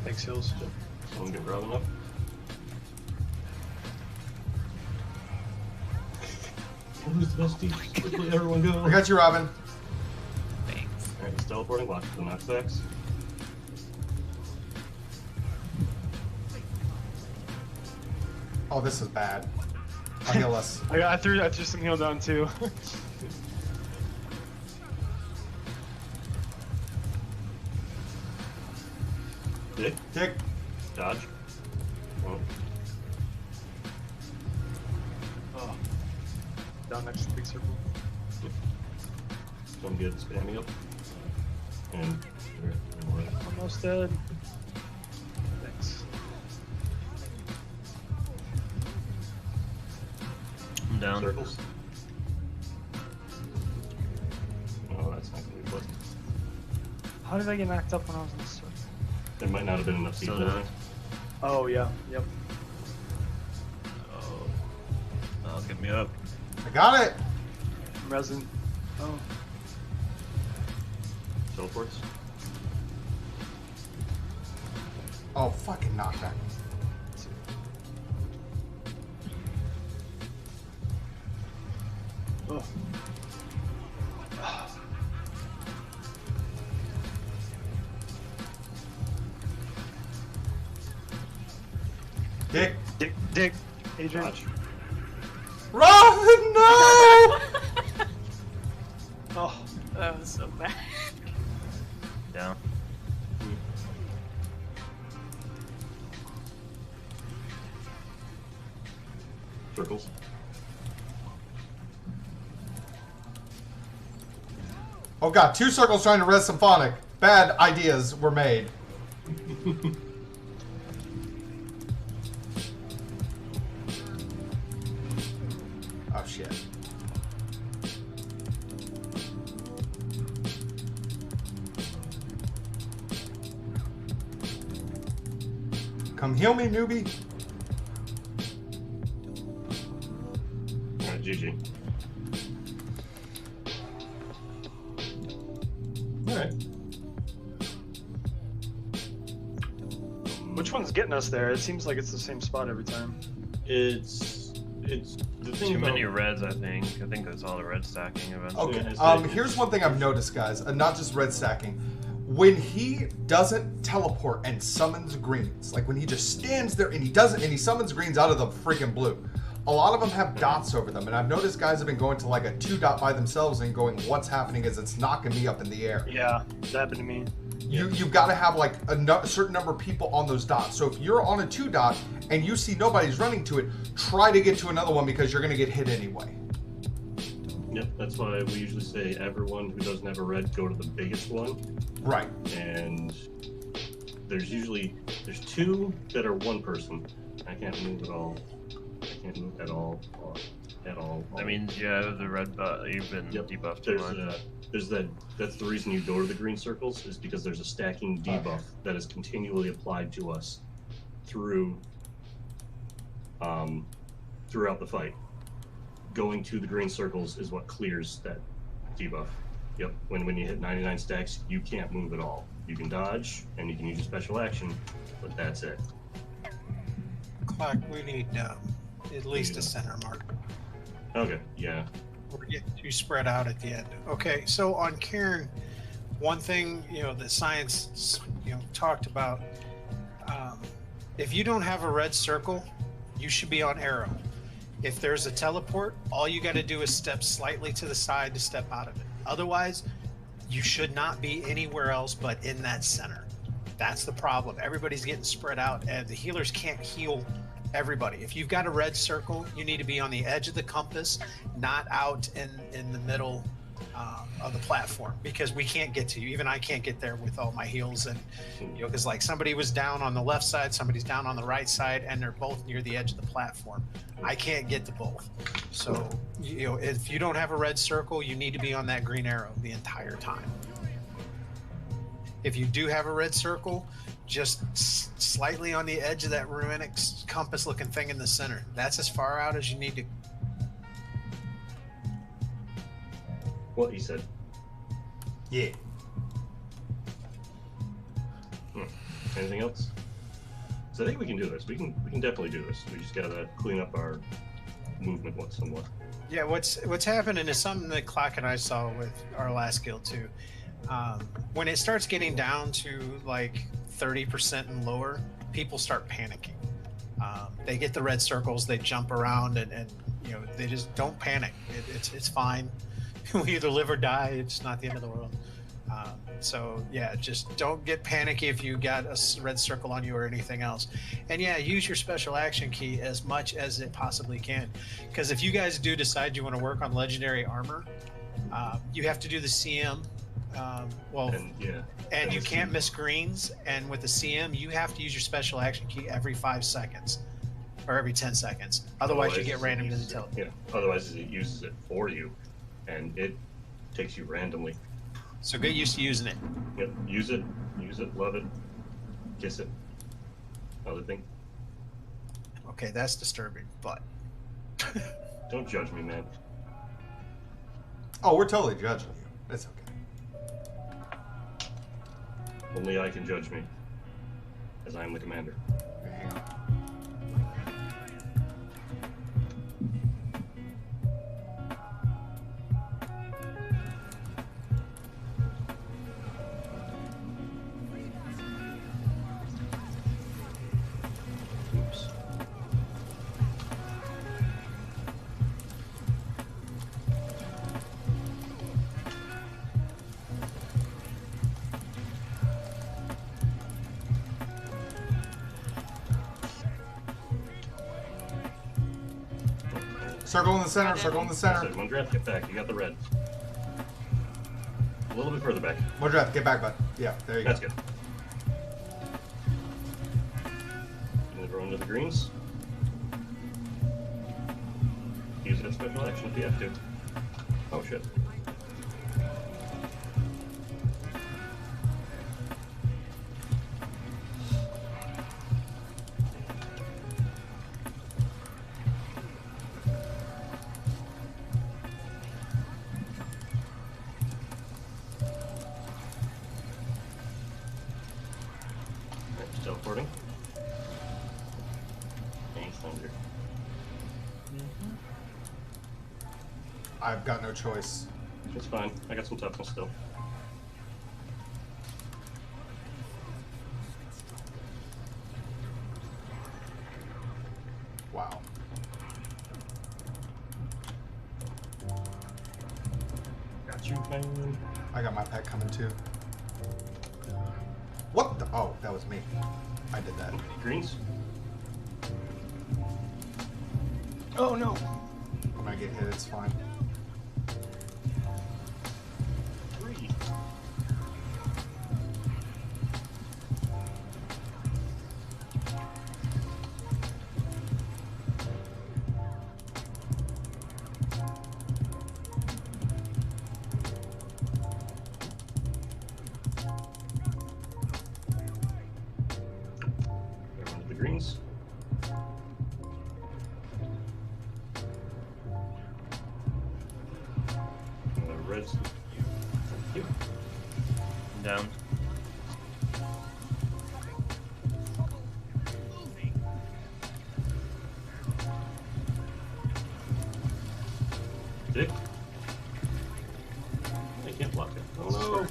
Thanks, Hills. Someone get Robin up. Who's the best team? Quickly, everyone go. I got you, Robin. Thanks. Alright, it's teleporting. Watch the knockbacks. Oh, this is bad. I'll heal us. I threw some heal down too. Dick. Dick. Dodge. Oh. Oh. Down next to the big circle. Some good spamming up. And Almost dead. Thanks. I'm down. Circles. Oh, that's not gonna be fun. How did I get knocked up when I was in the circle? There might not have been enough Still people. down. Oh yeah. Yep. Oh, oh, get me up. I got it. Resin. Oh. Teleports. Oh, fucking knockback. Oh. Dick. Dick. Adrian. Dodge. Robin, no! Oh. That was so bad. Down. Circles. Oh god, 2 circles trying to res Symphonic. Bad ideas were made. Oh shit. Come heal me, newbie. Alright, GG. Alright. Which one's getting us there? It seems like it's the same spot every time. It's it's the thing Too about- many reds, I think. I think it's all the red stacking eventually. Okay. Here's one thing I've noticed, guys, and not just red stacking. When he doesn't teleport and summons greens, like when he just stands there and he summons greens out of the freaking blue. A lot of them have dots over them, and I've noticed guys have been going to like a 2 dot by themselves and going, "What's happening? Is it's knocking me up in the air?" Yeah, that happened to me. You've got to have like a certain number of people on those dots. So if you're on a 2 dot and you see nobody's running to it, try to get to another one because you're going to get hit anyway. Yep, that's why we usually say everyone who doesn't have a red, go to the biggest one. Right. And there's 2 that are 1 person. I can't move at all. I can't move at all. At all. That means you have the red buff. You've been debuffed too much. That's the reason you go to the green circles, is because there's a stacking debuff that is continually applied to us throughout the fight. Going to the green circles is what clears that debuff. Yep. When you hit 99 stacks, you can't move at all. You can dodge and you can use a special action, but that's it. Clock, we need at least a center mark. Okay. Yeah. We're getting too spread out at the end. Okay, so on Cairn, one thing that science talked about, if you don't have a red circle, you should be on arrow. If there's a teleport, all you got to do is step slightly to the side to step out of it. Otherwise, you should not be anywhere else but in that center. That's the problem. Everybody's getting spread out, and the healers can't heal everybody. If you've got a red circle, you need to be on the edge of the compass, not out in the middle of the platform, because we can't get to you. Even I can't get there with all my heals, and because like somebody was down on the left side, somebody's down on the right side, and they're both near the edge of the platform. I can't get to both. So if you don't have a red circle, you need to be on that green arrow the entire time. If you do have a red circle, just slightly on the edge of that ruinic compass looking thing in the center. That's as far out as you need to. What he said. Yeah. Anything else? So I think we can do this. We can definitely do this. We just gotta clean up our movement somewhat. Yeah, what's happening is something that Clock and I saw with our last guild too. When it starts getting down to like 30% and lower, people start panicking. They get the red circles, they jump around, and they just don't panic. It's fine. We either live or die. It's not the end of the world. So yeah, just don't get panicky if you got a red circle on you or anything else. And yeah, use your special action key as much as it possibly can. Because if you guys do decide you want to work on legendary armor, you have to do the CM. And you can't miss greens. And with the CM, you have to use your special action key every 5 seconds or every 10 seconds. Otherwise you get random intel. Yeah. Otherwise, it uses it for you, and it takes you randomly. So get used to using it. Yep. Use it, love it, kiss it. Other thing. Okay, that's disturbing, but don't judge me, man. Oh, we're totally judging you. It's okay. Only I can judge me, as I am the commander. Circle in the center, circle in the center. One draft, get back. You got the red. A little bit further back. One draft, get back, bud. Yeah, there you go. That's good. Move on to the greens. Use that special action if you have to. Oh shit. Teleporting. Thanks, Thunder. I've got no choice. It's fine. I got some toughness still. Wow. Got you, man. I got my pet coming too. What the? Oh, that was me. I did that. Greens? Oh no. When I get hit, it's fine. 3. Everyone to the greens. Reds. Thank you. Down. Dick. I can't block it. Oh no.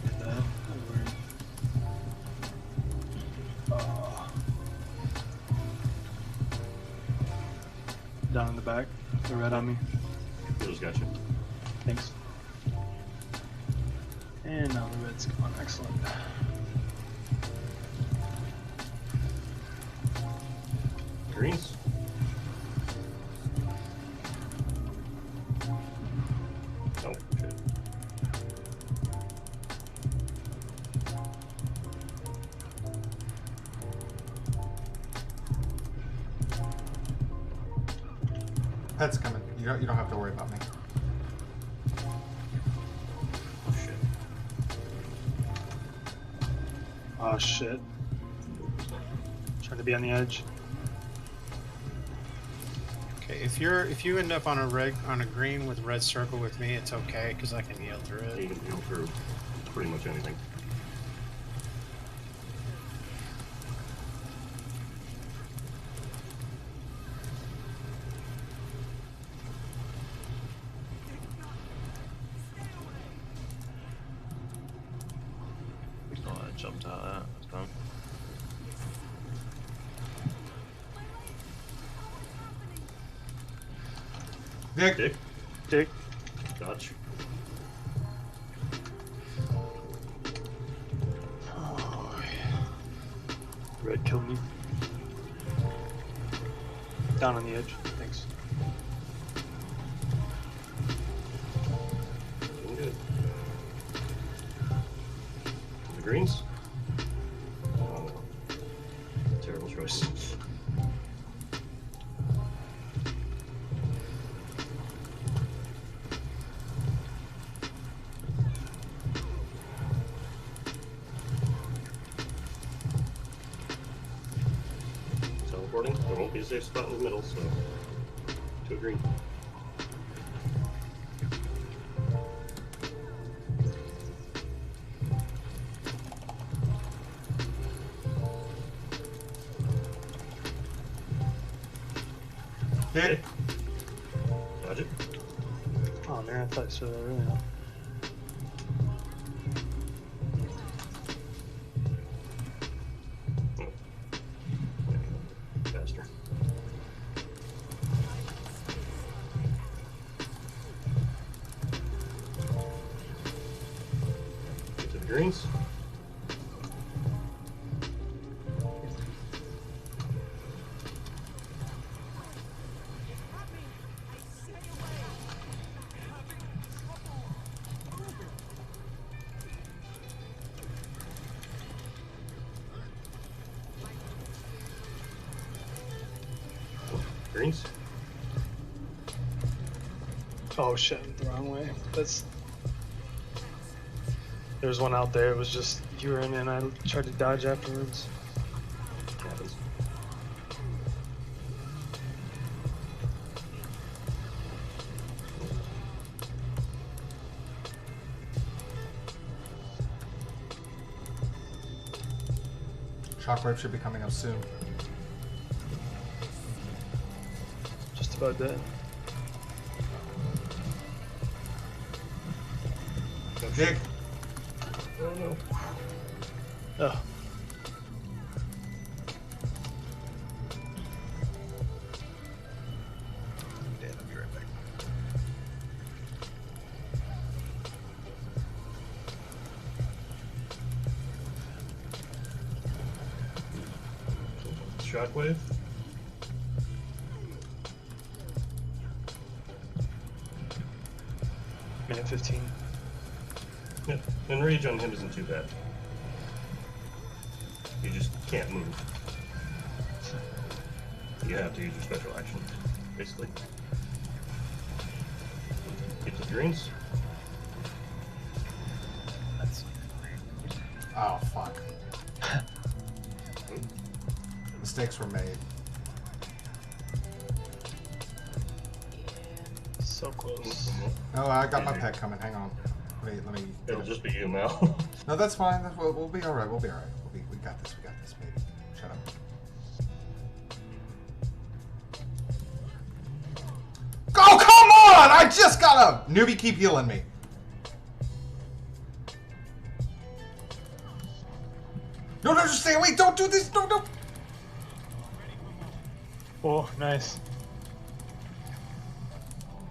Down in the back. The red on me. Just got you. Thanks. And now the red's gone. Excellent. Greens. Oh, shit. Pet's coming. You don't have to worry about me. Oh, shit. Oh shit. Trying to be on the edge. Okay, if you end up on a green with red circle with me, it's okay because I can heal through it. You can heal through pretty much anything. Oh, I jumped out of that. That's fine. Dick. Dick. Dick. Dodge. Oh, red killed me. Down on the edge. Thanks. Doing good. The greens? Oh, terrible choice. Teleporting. There won't be a safe spot in the middle, so to a green. Dick. Dodge it. Oh man, I thought so. Really not. Faster. Get to the greens. Greens. Oh shit, the wrong way. That's. There's one out there. It was just you were in, and I tried to dodge afterwards. Happens. Shockwave should be coming up soon. Just about dead. Dig. Oh no. Oh. Dead, I'll be right back. Shockwave. Minute 15. Yeah, and rage on him isn't too bad. You just can't move. You have to use your special action, basically. Get to the greens. Oh, fuck. Mistakes were made. So close. Oh, I got my pet coming. Hang on. Let me. It'll just be you, Mel. No, that's fine. We'll be all right. We'll be all right. We got this. We got this, baby. Shut up. Oh, come on! I just got a newbie. Keep healing me. No, just stay away. Don't do this. No. Oh, nice.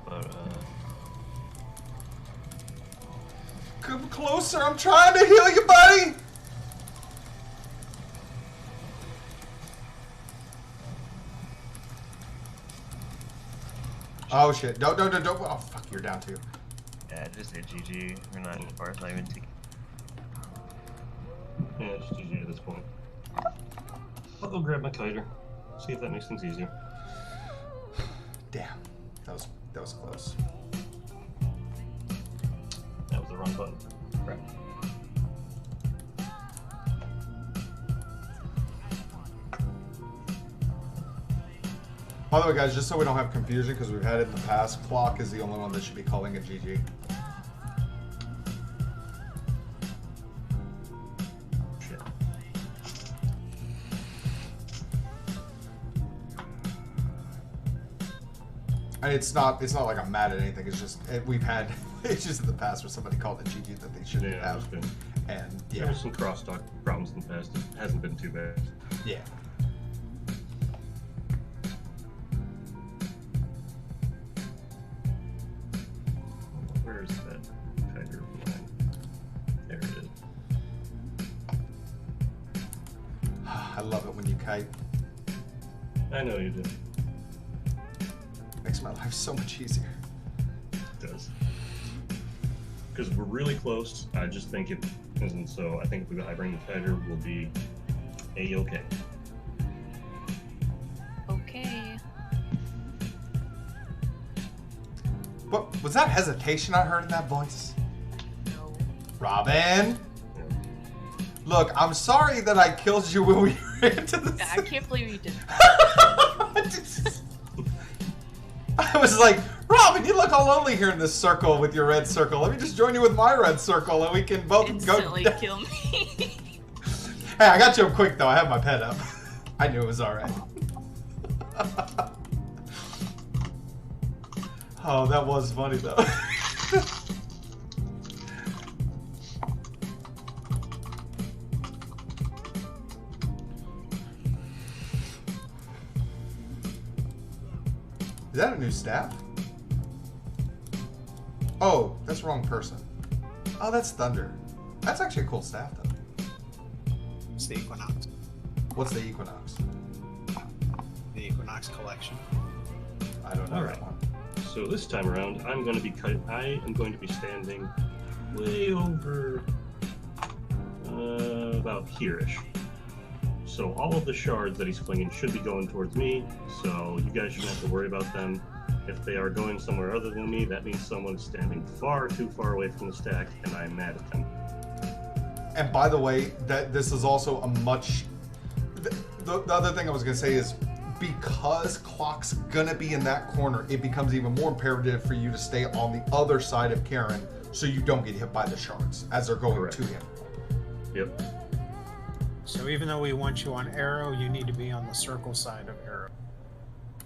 But, Come closer. I'm trying to heal you, buddy. Oh shit! Don't! Oh fuck! You're down too. yeah, just hit GG. We're not far. It's not even taking. Yeah, just GG at this point. I'll go grab my kiter. See if that makes things easier. Damn, that was close. That was the wrong button. Crap. By the way, guys, just so we don't have confusion, because we've had it in the past, Clock is the only one that should be calling it GG. Shit. And it's not like I'm mad at anything. It's just we've had it's just in the past where somebody called it GG that they shouldn't Yeah, have. there's been, And there yeah, was some crosstalk problems in the past. It hasn't been too bad. yeah. Where is that kiter of mine? There it is. I love it when you kite. I know you do. Makes my life so much easier. It does. Because we're really close. I just think it isn't. So I think if I bring the kiter, we'll be a-okay. Okay. What was that hesitation I heard in that voice? No. Robin? Look, I'm sorry that I killed you when we ran into the... I can't believe you did. I was like, Robin, you look all lonely here in this circle with your red circle. Let me just join you with my red circle and we can both Instantly go... kill me. Hey, I got you up quick though. I have my pet up. I knew it was alright. Oh, that was funny though. Is that a new staff? Oh, that's the wrong person. Oh, that's Thunder. That's actually a cool staff, though. It's the Equinox. What's the Equinox? The Equinox collection. I don't know All that right. one. So this time around, I am going to be standing way over about here-ish. So all of the shards that he's flinging should be going towards me, so you guys shouldn't have to worry about them. If they are going somewhere other than me, that means someone is standing far too far away from the stack, and I'm mad at them. And by the way, that this is also a much... The other thing I was going to say is, because Clock's going to be in that corner, it becomes even more imperative for you to stay on the other side of Karen so you don't get hit by the shards as they're going Correct. to him. Yep. So even though we want you on Arrow, you need to be on the circle side of Arrow.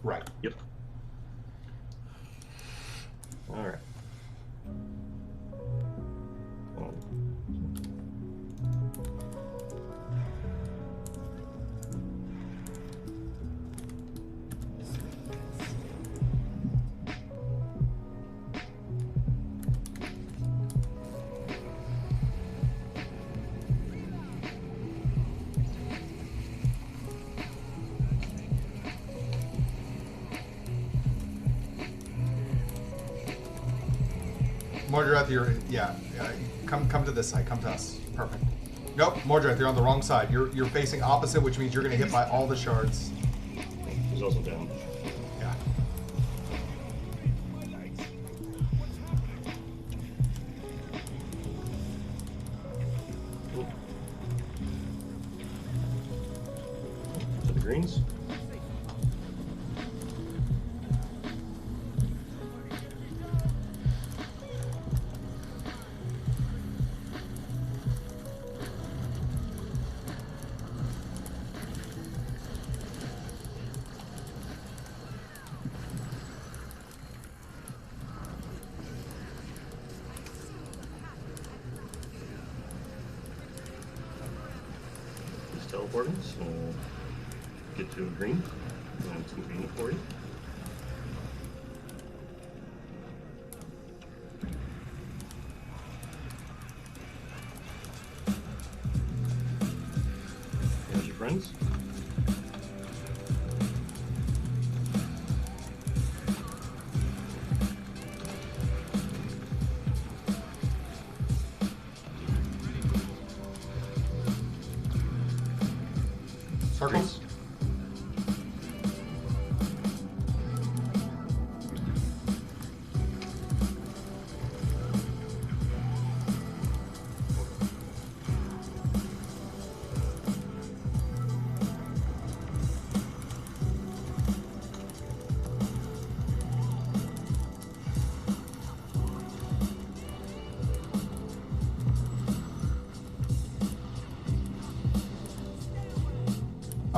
Right. Yep. Alright. Mordreth, you're yeah. Come to this side. Come to us. Perfect. Nope, Mordreth, you're on the wrong side. You're facing opposite, which means you're gonna hit by all the shards. He's also down. Yeah. To the greens. He's teleporting, so get to a green when it's convenient for you. There's your friends. Circles.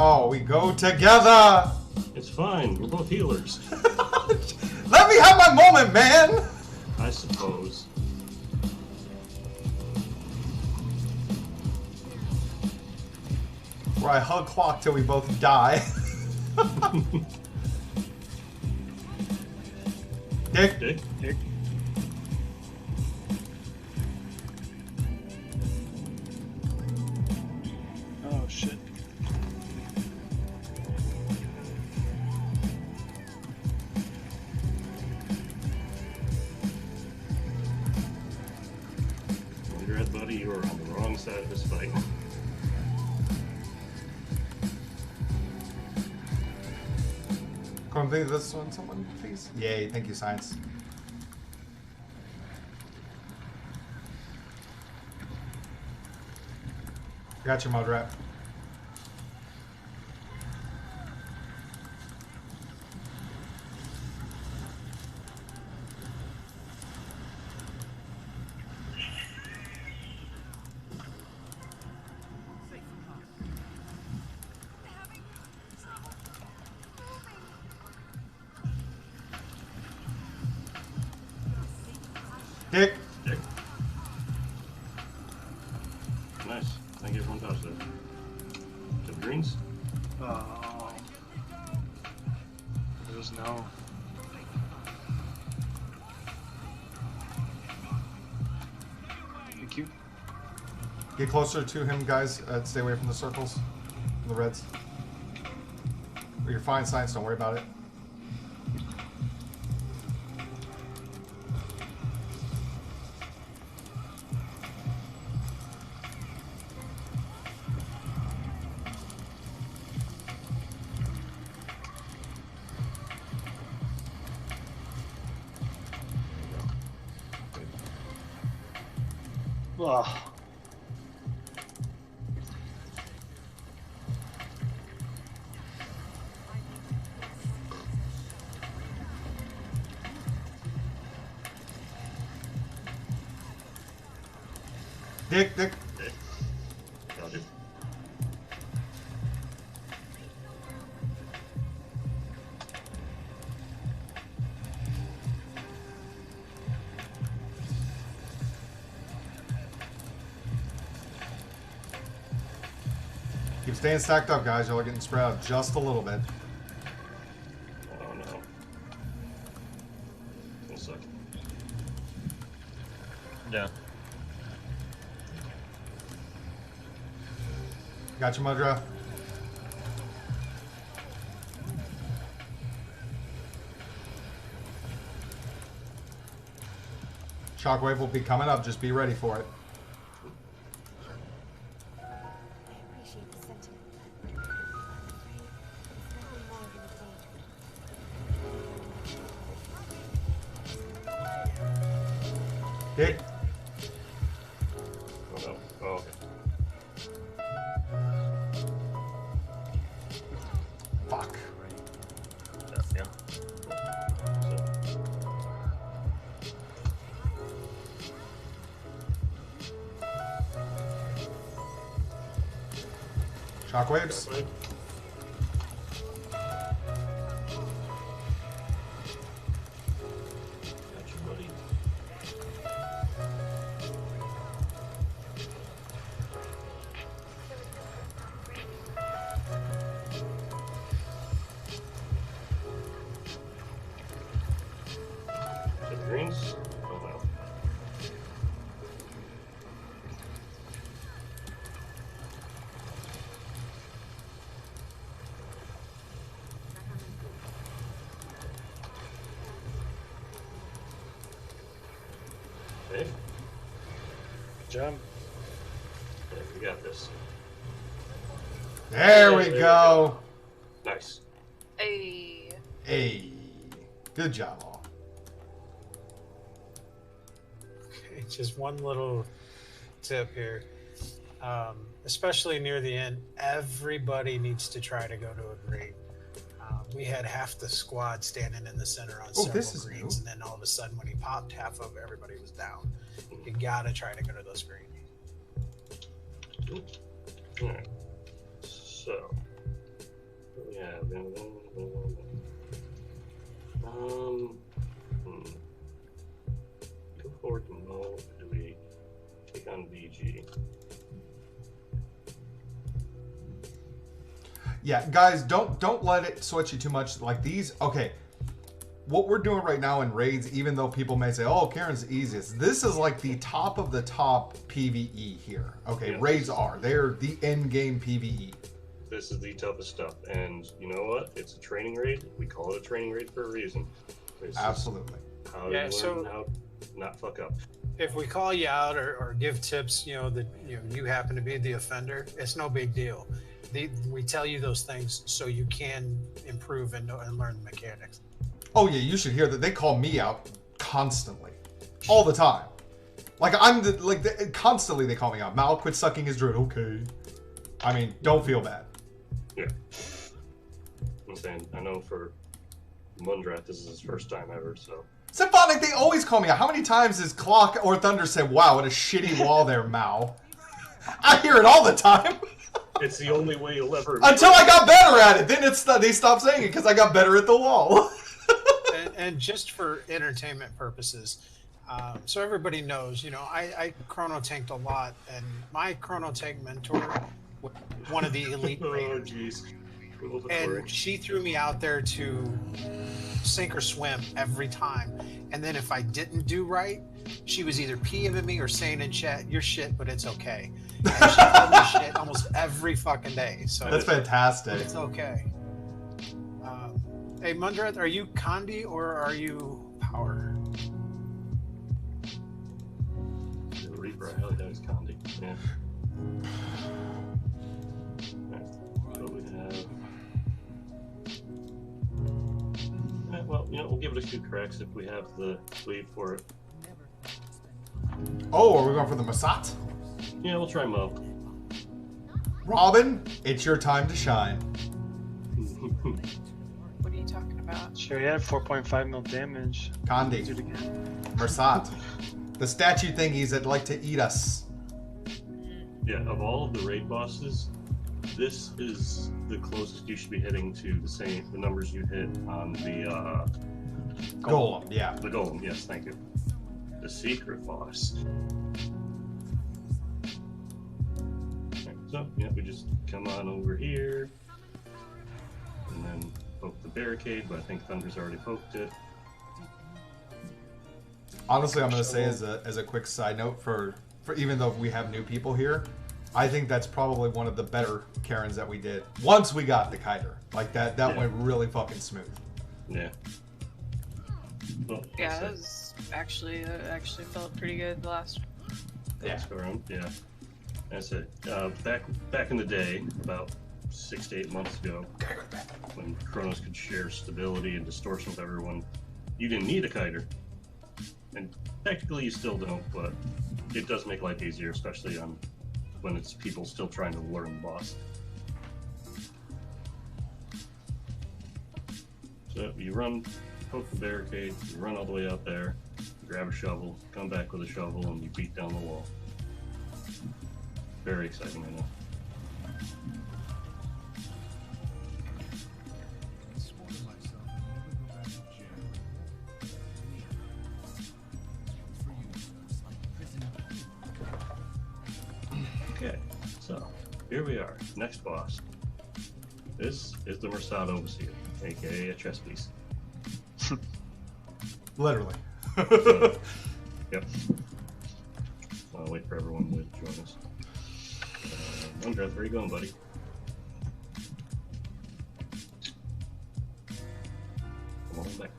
Oh, we go together. It's fine. We're both healers. Let me have my moment, man. I suppose. Where I hug clock till we both die. Dick. Dick. Dick. Oh shit. Red buddy, you are on the wrong side of this fight. Come think this one, someone, please. Yay! Thank you, science. Got your mud rat. Dick. Dick. Nice. Thank you, everyone touched it. To the greens. Oh. There's no. Thank you. Get closer to him, guys. Stay away from the circles, from the reds. You're fine, science. Don't worry about it. Ugh. Dick. Dick. Roger. Keep staying stacked up, guys. Y'all are getting spread out just a little bit. Oh no. One second. Yeah. Got your Mudra. Shockwave will be coming up. Just be ready for it. Dick. Oh no. Oh, okay. Fuck. Yeah. Shockwaves. Shockwave. Got you, buddy. To the greens. Oh no. Okay. Good job. Yeah, we got this. There we go. Nice. Hey. Hey. Good job, all. Okay, just one little tip here. Especially near the end, everybody needs to try to go to a green. We had half the squad standing in the center on several this is greens, new. and then all of a sudden, when he popped, half of everybody was down. You gotta try to go to those greens. Alright. So. What do we have? Go forward to Mo. Do we take on VG? Yeah, guys, don't let it sweat you too much. Like these, okay. What we're doing right now in raids, even though people may say, "Oh, Karen's the easiest," this is like the top of the top PVE here. Okay, Yeah. raids they're the end game PVE. This is the toughest stuff, and you know what? It's a training raid. We call it a training raid for a reason. This is Absolutely. how Yeah, you so- learn how to not fuck up. If we call you out or give tips, that you happen to be the offender, it's no big deal. We tell you those things so you can improve and learn the mechanics. Oh yeah, you should hear that they call me out constantly, all the time. Like constantly they call me out. Mal, quit sucking his druid. Okay. I mean, don't feel bad. Yeah. I'm saying, I know for Mundrat, this is his first time ever, so. Symphonic, they always call me out. How many times has Clock or Thunder said, "Wow, what a shitty wall there, Mal"? I hear it all the time. It's the only way you'll ever. Until I got better at it. Then they stopped saying it because I got better at the wall. and just for entertainment purposes, so everybody knows, I chrono tanked a lot, and my chrono tank mentor was one of the elite Oh, raiders. jeez. And she threw me out there to sink or swim every time. And then if I didn't do right, she was either PMing me or saying in chat, "You're shit, but it's okay." And she told me shit almost every fucking day. So That's fantastic. it's okay. Hey, Mundrat, are you Condi or are you Power? The Reaper, I like that is Condi. Yeah. Alright, what we have. Well, we'll give it a few cracks if we have the lead for it. Oh, are we going for the Masat? Yeah, we'll try Mo. Robin, it's your time to shine. What are you talking about? Sure, he had 4.5 mil damage. Condi. Do it again. Mersat. The statue thingies that like to eat us. Yeah, of all of the raid bosses, this is the closest you should be hitting to the numbers you hit on the Golem, yeah. The Golem, yes, thank you. The secret boss. Okay, so, yeah, we just come on over here. And then poke the barricade, but I think Thunder's already poked it. Honestly, I'm going to say as a quick side note, for even though we have new people here, I think that's probably one of the better Karens that we did. Once we got the kiter. Like that Yeah. went really fucking smooth. Yeah. Well, Yeah, that was Actually, felt pretty good the last one. Last go around, yeah. That's it. Back in the day, about 6 to 8 months ago, when Kronos could share stability and distortion with everyone, you didn't need a kiter. And technically you still don't, but it does make life easier, especially on when it's people still trying to learn the boss. So you run, poke the barricade, you run all the way out there, grab a shovel, come back with a shovel, and you beat down the wall. Very exciting, I know. Okay, so here we are, next boss. This is the Mersad Overseer, aka a chess piece. Literally. Yep. I'll wait for everyone to join us. Undreth, where are you going, buddy? Come on back.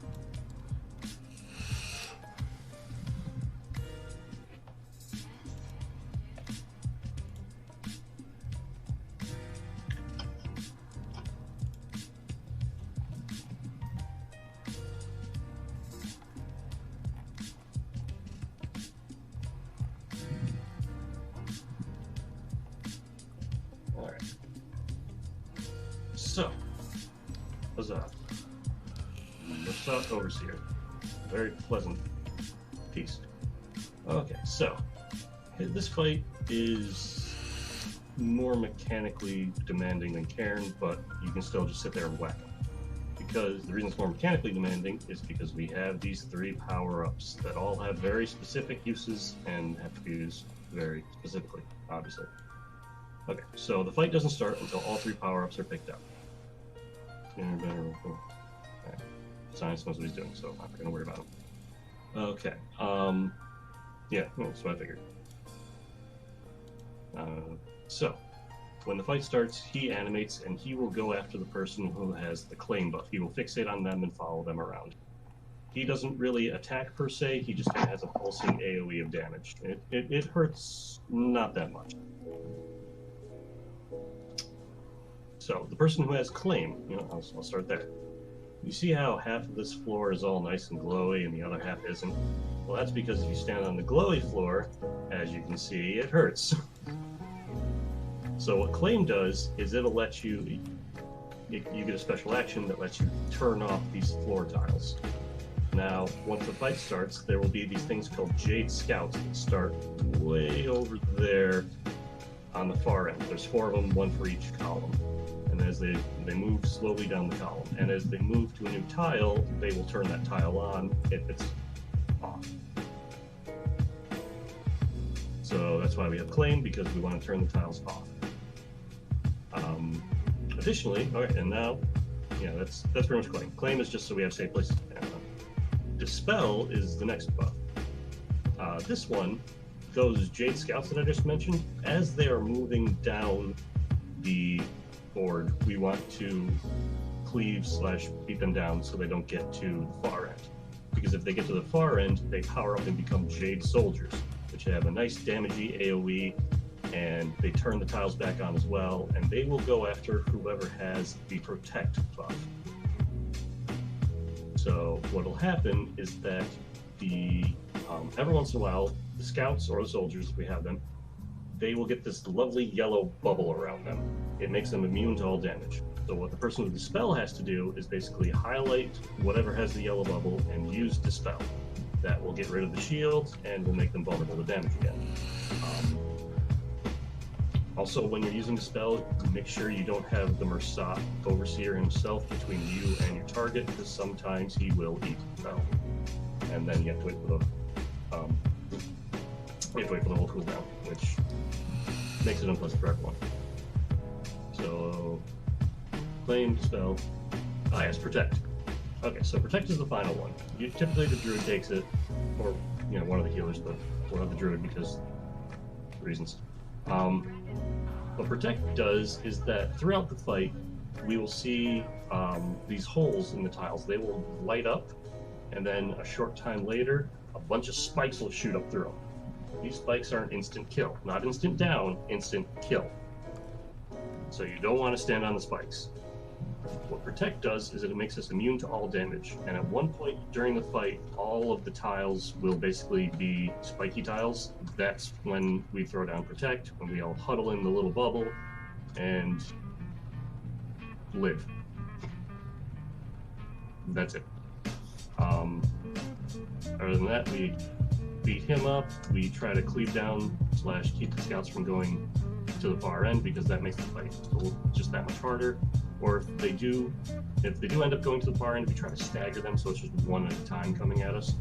Alright. So, huzzah. Mersad Overseer. Very pleasant piece. Okay, so this fight is more mechanically demanding than Cairn, but you can still just sit there and whack him. Because the reason it's more mechanically demanding is because we have these 3 power-ups that all have very specific uses and have to be used very specifically, obviously. Okay, so the fight doesn't start until all 3 power-ups are picked up. Right. Science knows what he's doing, so I'm not gonna worry about him. Okay, yeah, that's what I figured. So, when the fight starts, he animates and he will go after the person who has the claim buff. He will fixate on them and follow them around. He doesn't really attack per se, he just kind of has a pulsing AoE of damage. It hurts not that much. So, the person who has claim, I'll start there. You see how half of this floor is all nice and glowy and the other half isn't? Well, that's because if you stand on the glowy floor, as you can see, it hurts. So what claim does is it'll let you get a special action that lets you turn off these floor tiles. Now, once the fight starts, there will be these things called Jade Scouts that start way over there on the far end. There's 4 of them, 1 for each column. And as they move slowly down the column, and as they move to a new tile, they will turn that tile on if it's off. So that's why we have claim, because we want to turn the tiles off. Additionally, alright, and now, yeah, that's pretty much claim. Claim is just so we have safe places to stand on. Dispel is the next buff. This one, those Jade Scouts that I just mentioned, as they are moving down the board, we want to cleave/beat them down so they don't get to the far end. Because if they get to the far end, they power up and become Jade Soldiers, which have a nice damagey AoE, and they turn the tiles back on as well, and they will go after whoever has the Protect buff. So what'll happen is that every once in a while, the Scouts or the Soldiers, if we have them, they will get this lovely yellow bubble around them. It makes them immune to all damage. So what the person with Dispel has to do is basically highlight whatever has the yellow bubble and use Dispel. That will get rid of the shields and will make them vulnerable to damage again. Also, when you're using Dispel, make sure you don't have the Mersad Overseer himself between you and your target, because sometimes he will eat Dispel. And then you have to wait for the whole cooldown, which makes it unpleasant for everyone. So, claim, Dispel. Yes, Protect. Okay, so Protect is the final one. Typically the Druid takes it, or one of the healers, but we'll have the Druid because reasons. What Protect does is that throughout the fight, we will see these holes in the tiles. They will light up, and then a short time later, a bunch of spikes will shoot up through them. These spikes are an instant kill. Not instant down, instant kill. So you don't want to stand on the spikes. What Protect does is that it makes us immune to all damage, and at one point during the fight, all of the tiles will basically be spiky tiles. That's when we throw down Protect, when we all huddle in the little bubble, and live. That's it. Other than that, we beat him up. We try to cleave down / keep the scouts from going to the far end, because that makes the fight just that much harder. Or if they do end up going to the far end, we try to stagger them so it's just one at a time coming at us.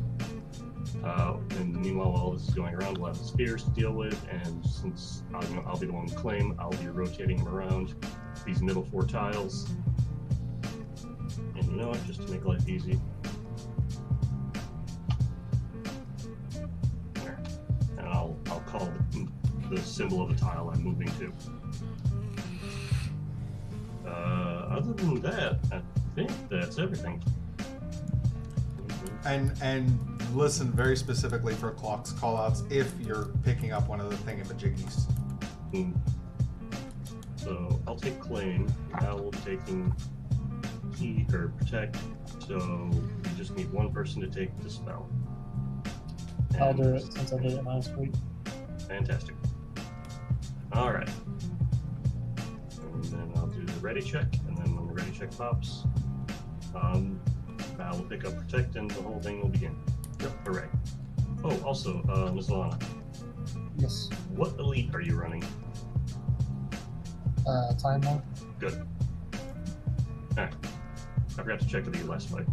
And meanwhile, while all this is going around, we'll have the spears to deal with, and since I'll be the one to claim, I'll be rotating them around these middle 4 tiles. And you know what, just to make life easy, there. And I'll call the symbol of the tile I'm moving to. Other than that, I think that's everything. And listen very specifically for Clock's callouts if you're picking up one of the thingamajiggies. So I'll take claim. Now we'll be taking key or protect. So we just need one person to take the spell. I'll do it since I did it last week. Fantastic. All right. And then I'll do the ready check, and then when the ready check pops, I will pick up protect, and the whole thing will begin. Yep. Hooray. Oh, also, Ms. Lana. Yes. What elite are you running? Time Lord. Good. Alright. I forgot to check with you last fight.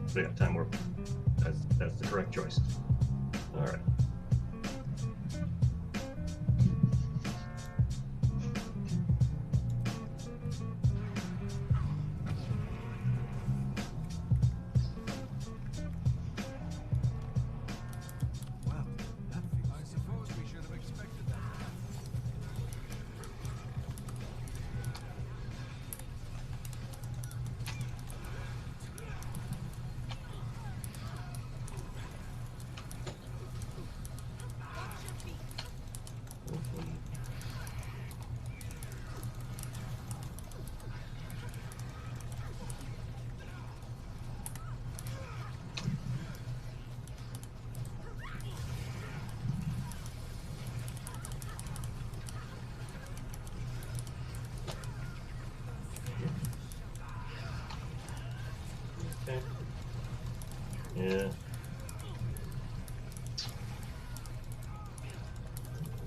So yeah, Time Warp. That's the correct choice. Alright. Okay. Yeah.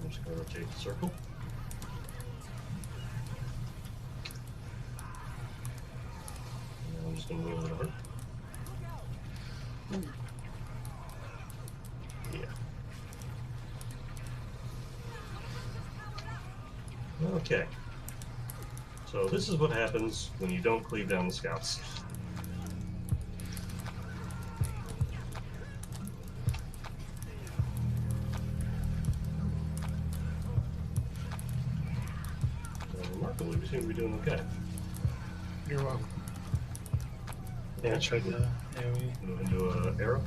I'm just going to rotate the circle. And I'm just going to move it over. Yeah. Okay. So this is what happens when you don't cleave down the scouts. Remarkably, we seem to be doing okay. You're welcome. Yeah, I tried to AoE. Move into an arrow.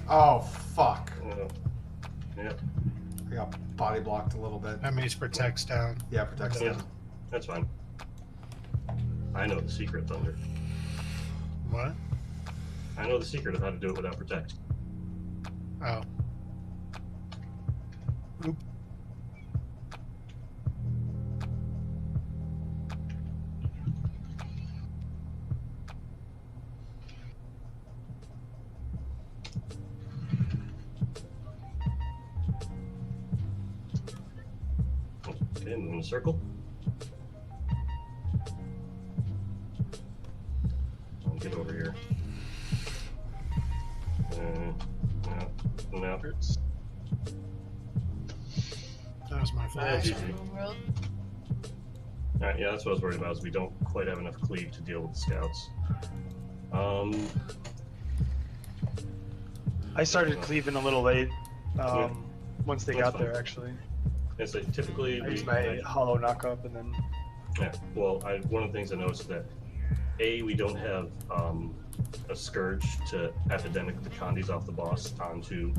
Oh, fuck. Yeah. I got body blocked a little bit. That means protects down. Yeah, protects Yeah, down. that's fine. I know the secret, Thunder. What? I know the secret of how to do it without protect. Oh. Oop. Okay, move in a circle. I'll get over here. No. That was my fault. That's easy. Alright, yeah, that's what I was worried about, is we don't quite have enough cleave to deal with the scouts. I started cleaving a little late. Yeah. Once they That's got fine. there, actually. It's like typically I used my hollow knock up and then. Yeah, well, one of the things I noticed is that A, we don't have a scourge to epidemic the Condis off the boss onto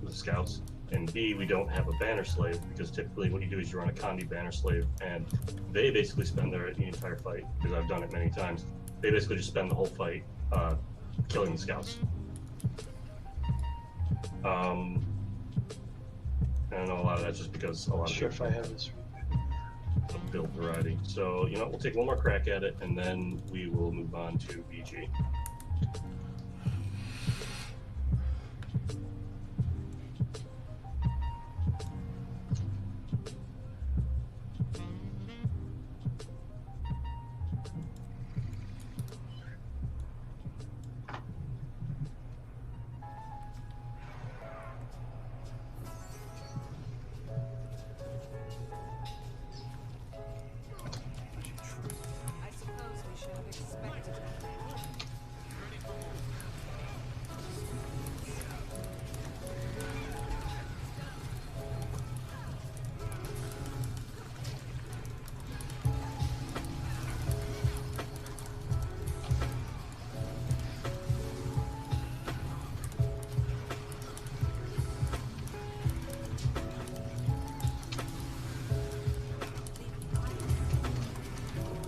the scouts, and B, we don't have a banner slave, because typically what you do is you run a Condi banner slave, and they basically spend the entire fight, because I've done it many times, they basically just spend the whole fight killing the scouts. I know a lot of that's just because a lot of Sure, if I have this. build variety. So, you know, we'll take one more crack at it, and then we will move on to BG. I suppose we should have expected that.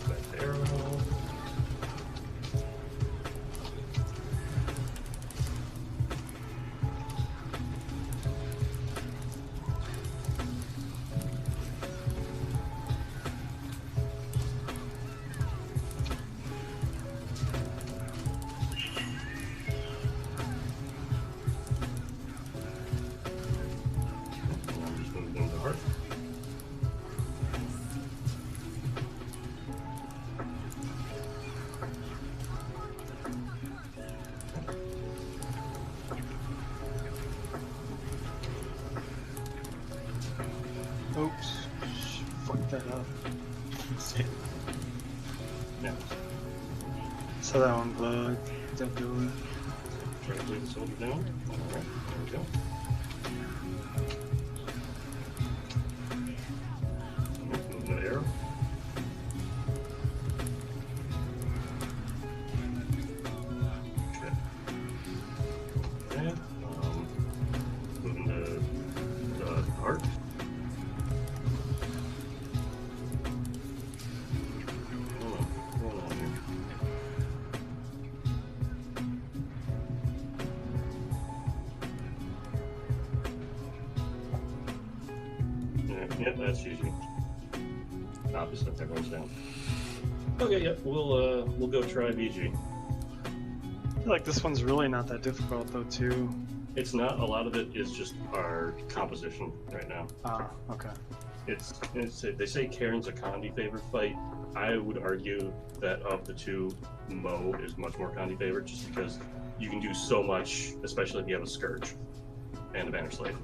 That arrow. Just move into heart. Oops. Fucked that up. Yeah. So that one bugged. Don't do it. Try to leave the soldier down. Alright, there we go. Move that arrow. Okay. Okay. Moving to the heart. Hold on here. Yep, that's easy. Opposite, that goes down. Okay, yep, we'll go try BG. I feel like this one's really not that difficult though, too. It's not. A lot of it is just our composition right now. Ah, okay. It's they say Karen's a Condi favored fight. I would argue that of the two, Mo is much more Condi favored, just because you can do so much, especially if you have a Scourge and a Banner Slave.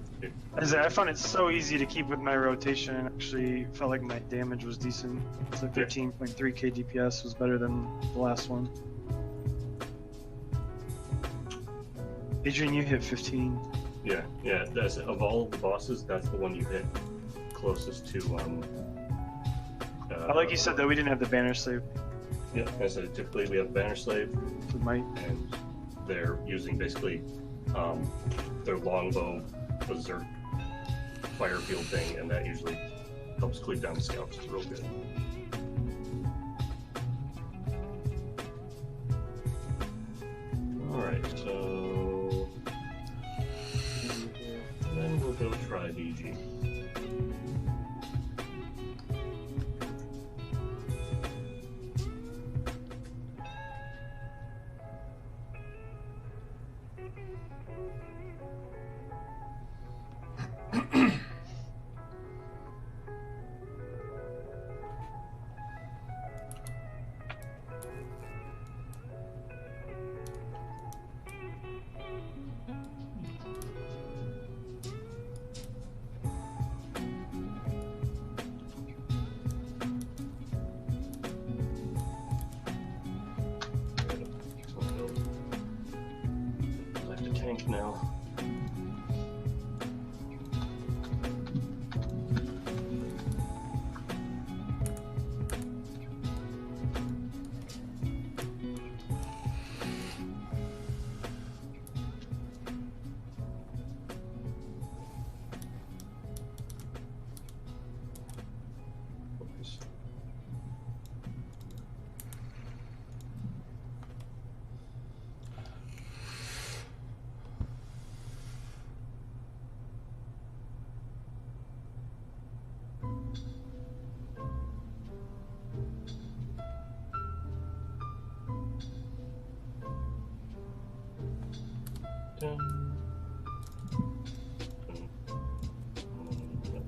I found it so easy to keep with my rotation. And actually felt like my damage was decent. So 13.3k DPS was better than the last one. Adrian, you hit 15. Yeah, that's of all the bosses, that's the one you hit closest to. Like you said, though, we didn't have the banner slave. Yeah, I said typically we have Banner Slave, and they're using basically their longbow berserk fire field thing, and that usually helps cleave down the scouts. It's real good. All right, so then we'll go try BG. Like the tank now.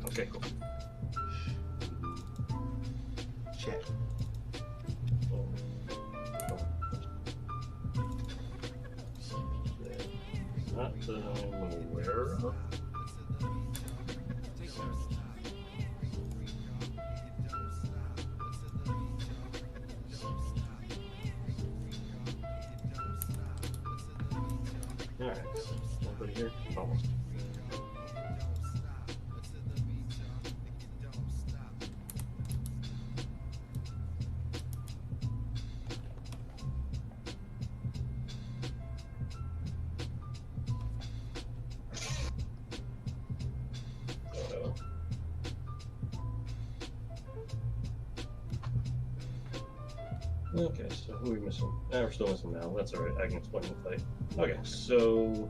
Okay, cool. Shit. Not that I'm aware of. Alright, nobody here? Almost. Okay, so who are we missing? We're still missing Mal. That's alright, I can explain the fight. Okay, so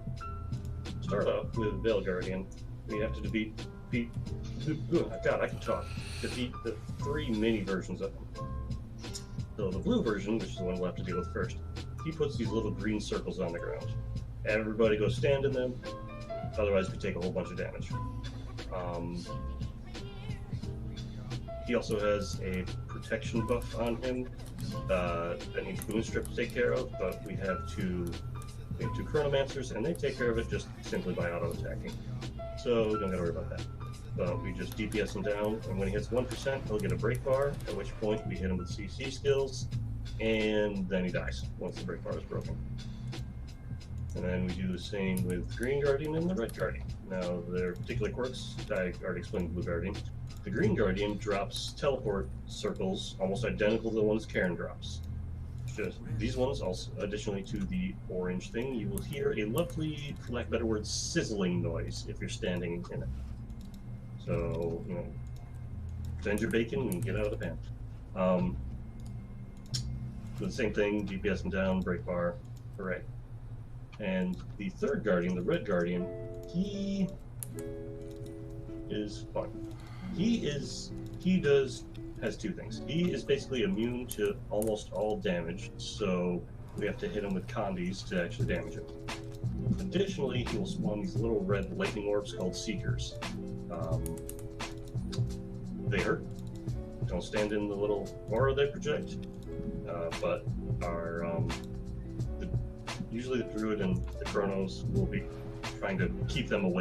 start off with Veil Guardian. We have to defeat God, I can talk. Defeat the 3 mini versions of him. So the blue version, which is the one we'll have to deal with first, he puts these little green circles on the ground. Everybody go stand in them, otherwise we take a whole bunch of damage. He also has a protection buff on him that needs Boomstrip to take care of, but we have two Chronomancers, and they take care of it just simply by auto-attacking. So don't gotta worry about that. But we just DPS him down, and when he hits 1%, he'll get a break bar, at which point we hit him with CC skills, and then he dies once the break bar is broken. And then we do the same with Green Guardian and the Red Guardian. Now, their particular quirks, I already explained the Blue Guardian. The Green Guardian drops teleport circles almost identical to the ones Cairn drops. Just these ones, also additionally to the orange thing, you will hear a lovely, for lack of a better word, sizzling noise if you're standing in it. So, you know, send your bacon and get out of the pan. Do the same thing, DPS him down, break bar, hooray. And the third Guardian, the Red Guardian, he is fun. He has 2 things. He is basically immune to almost all damage, so we have to hit him with condies to actually damage him. Additionally, he will spawn these little red lightning orbs called Seekers. There. Don't stand in the little aura they project, but are usually the Druid and the Chronos will be trying to keep them away